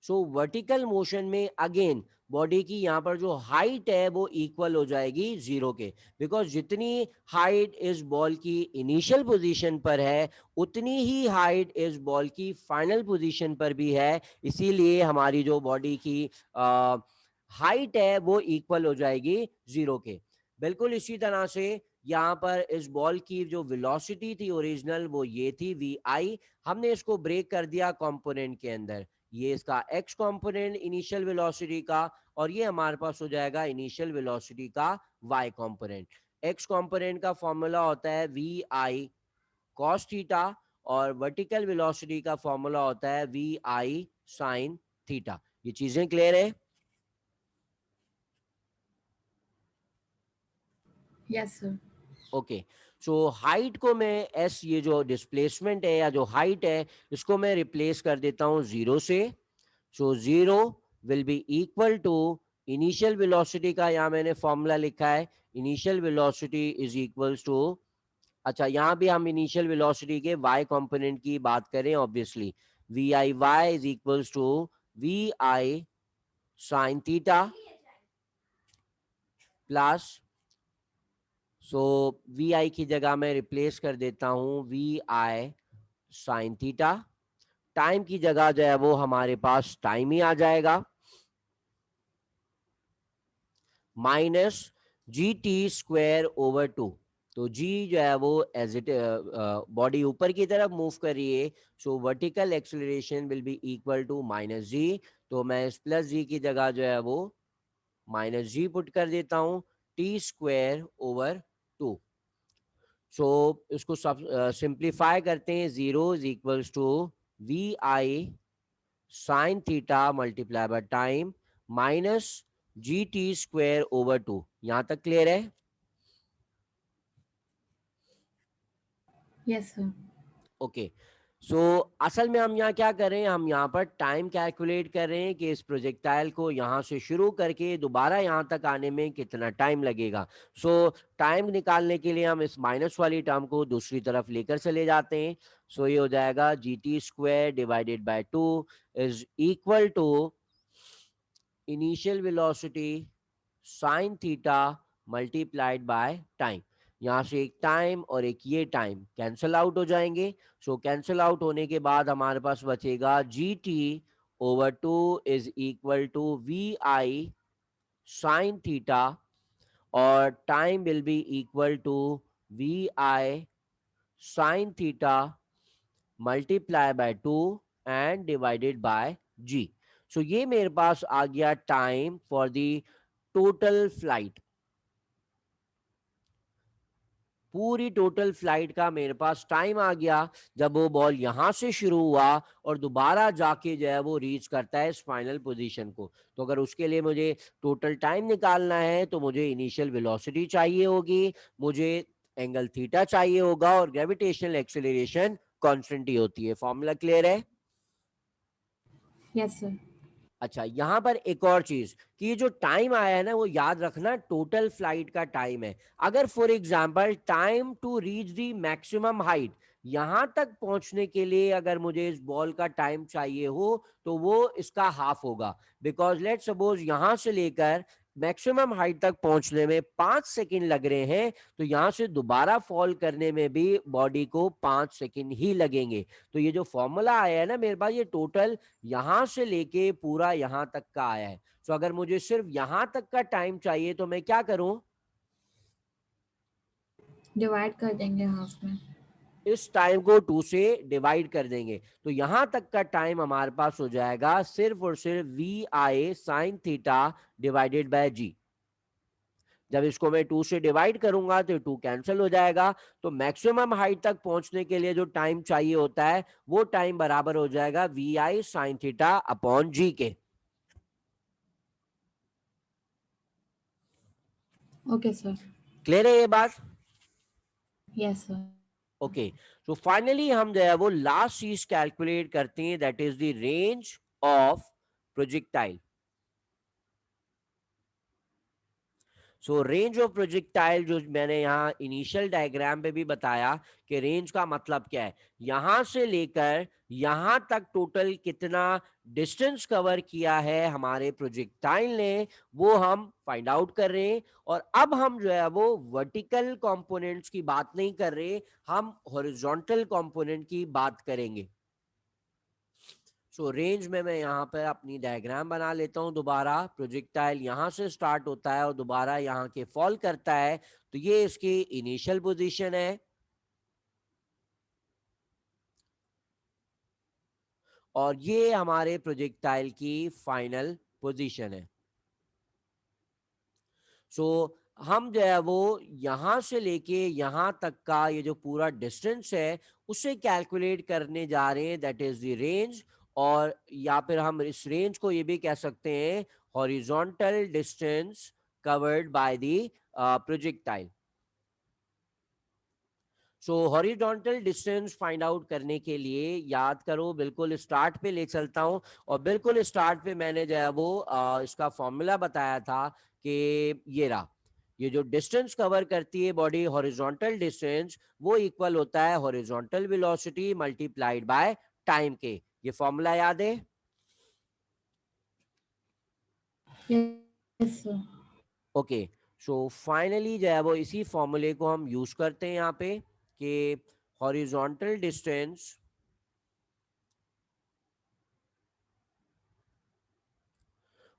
सो वर्टिकल मोशन में अगेन बॉडी की यहाँ पर जो हाइट है वो इक्वल हो जाएगी जीरो के, बिकॉज जितनी हाइट इस बॉल की इनिशियल पोजीशन पर है उतनी ही हाइट इस बॉल की फाइनल पोजीशन पर भी है। इसीलिए हमारी जो बॉडी की हाइट है वो इक्वल हो जाएगी जीरो के। बिल्कुल इसी तरह से यहाँ पर इस बॉल की जो वेलोसिटी थी ओरिजिनल वो ये थी VI, हमने इसको ब्रेक कर दिया कंपोनेंट के अंदर। ये इसका एक्स कंपोनेंट इनिशियल वेलोसिटी का, और ये हमारे पास हो जाएगा इनिशियल वेलोसिटी का वाई कंपोनेंट। एक्स कंपोनेंट का फॉर्मूला होता है VI cos थीटा, और वर्टिकल वेलोसिटी का फॉर्मूला होता है VI sin थीटा। ये चीजें क्लियर है? Yes sir. Okay, so height को मैं एस, ये जो डिस्प्लेसमेंट है या जो हाइट है इसको मैं रिप्लेस कर देता हूं जीरो से। So zero will be equal to initial velocity का, यहां मैंने फॉर्मूला लिखा है initial velocity is equals to, अच्छा यहां भी हम इनिशियल वेलोसिटी के वाई कंपोनेंट की बात करें obviously, VI is equals to VI sine theta plus, so VI की जगह मैं रिप्लेस कर देता हूं VI साइन थीटा। टाइम की जगह जो है वो हमारे पास टाइम ही आ जाएगा, माइनस GT² ओवर 2। तो जी जो है वो एज इट बॉडी ऊपर की तरफ मूव कर रही है, so vertical acceleration will be equal to -G। तो मैं इस +G की जगह जो है वो -G पुट कर देता हूँ, T² ओवर 2। सो इसको सब सिंप्लीफाई करते हैं, zero is equals to VI sine theta multiply by time minus GT² over 2। यहां तक क्लियर है? Yes sir. ओके, सो असल में हम यहाँ क्या कर रहे हैं, हम यहाँ पर टाइम कैलकुलेट कर रहे हैं कि इस प्रोजेक्टाइल को यहाँ से शुरू करके दोबारा यहाँ तक आने में कितना टाइम लगेगा। सो टाइम निकालने के लिए हम इस माइनस वाली टर्म को दूसरी तरफ लेकर चले जाते हैं। सो ये हो जाएगा GT² divided by 2 is equal to initial velocity sine theta multiplied by time. यहां से एक टाइम और एक ये टाइम कैंसल आउट हो जाएंगे। सो कैंसल आउट होने के बाद हमारे पास बचेगा GT/2 is equal to VI sine theta, और time will be equal to VI sine theta multiply by 2 and divided by G। So ये मेरे पास आ गया time for the total flight. पूरी टोटल फ्लाइट का मेरे पास टाइम आ गया जब वो बॉल यहां से शुरू हुआ और दोबारा जाके जो है वो रीच करता है इस फाइनल पोजीशन को। तो अगर उसके लिए मुझे टोटल टाइम निकालना है तो मुझे इनिशियल वेलोसिटी चाहिए होगी, मुझे एंगल थीटा चाहिए होगा, और ग्रेविटेशनल एक्सेलरेशन कांस्टेंट ही होती है। फॉर्मूला क्लियर है? Yes sir. अच्छा, यहां पर एक और चीज कि ये जो टाइम आया है ना, वो याद रखना टोटल फ्लाइट का टाइम है। अगर for example time to reach the maximum height, यहां तक पहुंचने के लिए अगर मुझे इस बॉल का टाइम चाहिए हो तो वो इसका हाफ होगा। बिकॉज लेट सपोज यहां से लेकर मैक्सिमम हाइट तक पहुंचने में 5 सेकंड लग रहे हैं, तो यहां से दोबारा फॉल करने में भी बॉडी को 5 सेकंड ही लगेंगे। तो ये जो फॉर्मूला आया है ना मेरे पास, ये टोटल यहां से लेके पूरा यहां तक का आया है। तो अगर मुझे सिर्फ यहां तक का टाइम चाहिए तो मैं क्या करूं? डिवाइड कर देंगे हाफ में। इस टाइम को 2 से डिवाइड कर देंगे, तो यहां तक का टाइम हमारे पास हो जाएगा सिर्फ और सिर्फ v I sine theta divided by g. जब इसको मैं 2 से डिवाइड करूंगा तो 2 कैंसिल हो जाएगा। तो मैक्सिमम हाइट तक पहुंचने के लिए जो टाइम चाहिए होता है वो टाइम बराबर हो जाएगा we I sine theta upon g के। Okay sir. क्लियर है ये बात? Yes sir. Okay, so finally हम जो है वो लास्ट चीज कैलकुलेट करते हैं, that is the range of projectile. So range of projectile जो मैंने यहाँ इनिशियल डायग्राम पे भी बताया कि रेंज का मतलब क्या है, यहां से लेकर यहां तक टोटल कितना डिस्टेंस कवर किया है हमारे प्रोजेक्टाइल ने, वो हम फाइंड आउट कर रहे हैं। और अब हम जो है वो वर्टिकल कंपोनेंट्स की बात नहीं कर रहे, हम हॉरिजॉन्टल कंपोनेंट की बात करेंगे। सो रेंज में मैं यहाँ पे अपनी डायग्राम बना लेता हूँ दोबारा। प्रोजेक्टाइल यहाँ से स्टार्ट होता है और दोबारा यहाँ के फॉल करता है, तो ये इसकी इनिशियल पोजीशन है और ये हमारे प्रोजेक्टाइल की फाइनल पोजीशन है। सो हम जो है वो यहां से लेके यहां तक का ये जो पूरा डिस्टेंस है उसे कैलकुलेट करने जा रहे हैं, दैट इज द रेंज। और या फिर हम इस रेंज को ये भी कह सकते हैं horizontal distance covered by the projectile. So horizontal distance find out करने के लिए याद करो, बिल्कुल स्टार्ट पे ले चलता हूं। और बिल्कुल स्टार्ट पे मैंने जो है वो इसका फॉर्मूला बताया था कि ये रहा, ये जो डिस्टेंस कवर करती है बॉडी हॉरिजॉन्टल डिस्टेंस, वो इक्वल होता है horizontal velocity multiplied by time के। ये फॉर्मूला याद है? Yes sir. Okay, so finally जो है वो इसी फॉर्मूले को हम यूज करते हैं यहाँ पे कि horizontal distance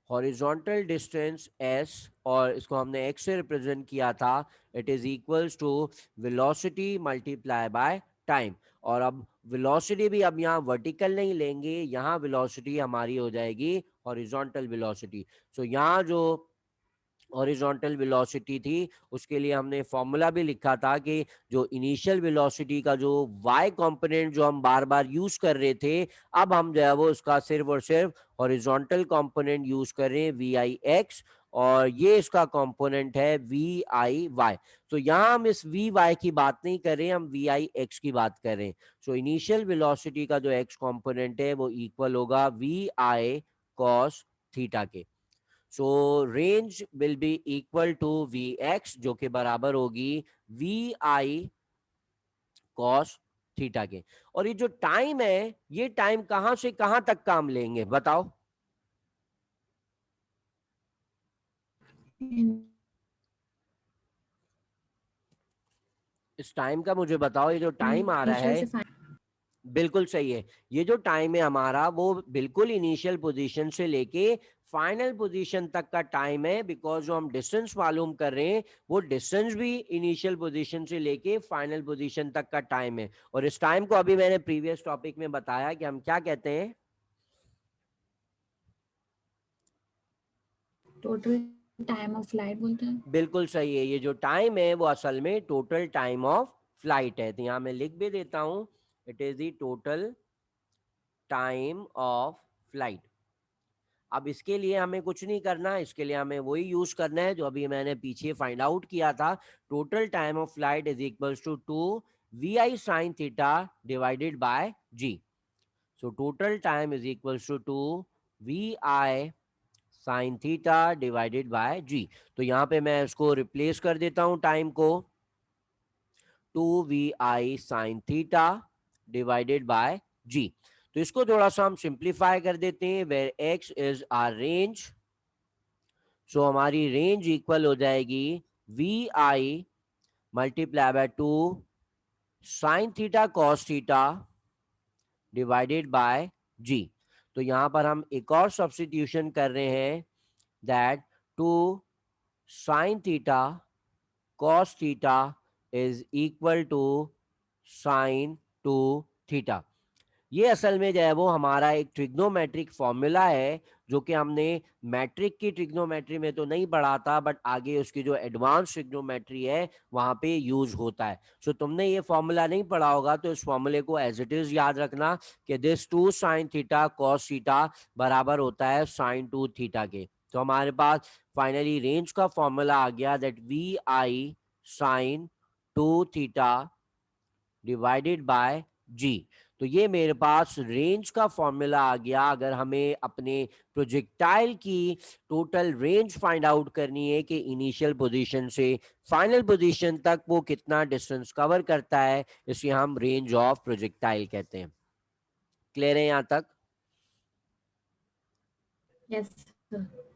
horizontal distance s, और इसको हमने x से रिप्रेजेंट किया था, it is equals to velocity multiply by time. और अब वेलोसिटी भी अब यहाँ वर्टिकल नहीं लेंगे, यहाँ वेलोसिटी हमारी हो जाएगी हॉरिजॉन्टल वेलोसिटी। सो यहाँ जो हॉरिजॉन्टल वेलोसिटी थी उसके लिए हमने फॉर्मूला भी लिखा था कि जो इनिशियल वेलोसिटी का जो y कंपोनेंट जो हम बार बार यूज कर रहे थे, अब हम जो है वो उसका सिर्फ और सिर्फ हॉरिजॉन्टल कंपोनेंट यूज कर रहे हैं वी आई एक्स, और ये इसका कंपोनेंट है वी आई वाई। तो यहाँ हम इस वी वाई की बात नहीं कर रहे हैं, हम वी आई एक्स की बात कर रहे हैं। सो इनिशियल वेलोसिटी का जो एक्स कंपोनेंट है वो इक्वल होगा वी आई कॉस थीटा के। So range will be equal to we X, जो कि बराबर होगी वी आई कॉस थीटा के। और ये जो टाइम है, ये टाइम कहां से कहां तक काम लेंगे बताओ? इस टाइम का मुझे बताओ, ये जो टाइम आ रहा इनिशियल है। से बिल्कुल सही है, ये जो टाइम है हमारा वो बिल्कुल इनिशियल पोजीशन से लेके फाइनल पोजीशन तक का टाइम है। बिकॉज जो हम डिस्टेंस मालूम कर रहे हैं वो डिस्टेंस भी इनिशियल पोजीशन से लेके फाइनल पोजीशन तक का टाइम है। और इस टाइम को अभी मैंने प्रीवियस टॉपिक में बताया कि हम क्या कहते हैं। टोटल टाइम ऑफ फ्लाइट बोलते हैं। बिल्कुल सही है, ये जो टाइम है वो असल में टोटल टाइम ऑफ फ्लाइट है। तो यहाँ मैं लिख भी देता हूँ, it is the total time of flight. अब इसके लिए हमें कुछ नहीं करना, इसके लिए हमें वही यूज करना है जो अभी मैंने पीछे फाइंड आउट किया था। Total time of flight is equals to 2 VI sin theta divided by g. So total time is equals to 2 VI sin theta divided by g. तो यहाँ पे मैं इसको रिप्लेस कर देता हूँ टाइम को, 2 VI sin theta divided by g. तो इसको थोड़ा सा हम सिंप्लीफाई कर देते हैं, where x is R range. So हमारी रेंज इक्वल हो जाएगी VI multiply by 2 sin theta cos theta divided by g. तो यहां पर हम एक और सब्स्टिट्यूशन कर रहे हैं, that 2 sin theta cos theta is equal to sin 2 theta. ये असल में जो है वो हमारा एक ट्रिग्नोमेट्रिक फॉर्मूला है, जो कि हमने मैट्रिक की ट्रिग्नोमेट्री में तो नहीं पढ़ा था, बट आगे उसकी जो एडवांस ट्रिग्नोमेट्री है वहां पे यूज होता है। सो तुमने ये फॉर्मूला नहीं पढ़ा होगा तो इस फॉर्मूले को एज इट इज याद रखना कि this 2 sin theta cos theta बराबर होता है sin 2 थीटा के। तो हमारे पास फाइनली रेंज का फॉर्मूला आ गया, that VI sin 2 theta divided by g. तो ये मेरे पास रेंज का फॉर्मूला आ गया। अगर हमें अपने प्रोजेक्टाइल की टोटल रेंज फाइंड आउट करनी है कि इनिशियल पोजीशन से फाइनल पोजीशन तक वो कितना डिस्टेंस कवर करता है, इसे हम रेंज ऑफ प्रोजेक्टाइल कहते हैं। क्लियर है यहाँ तक? Yes sir.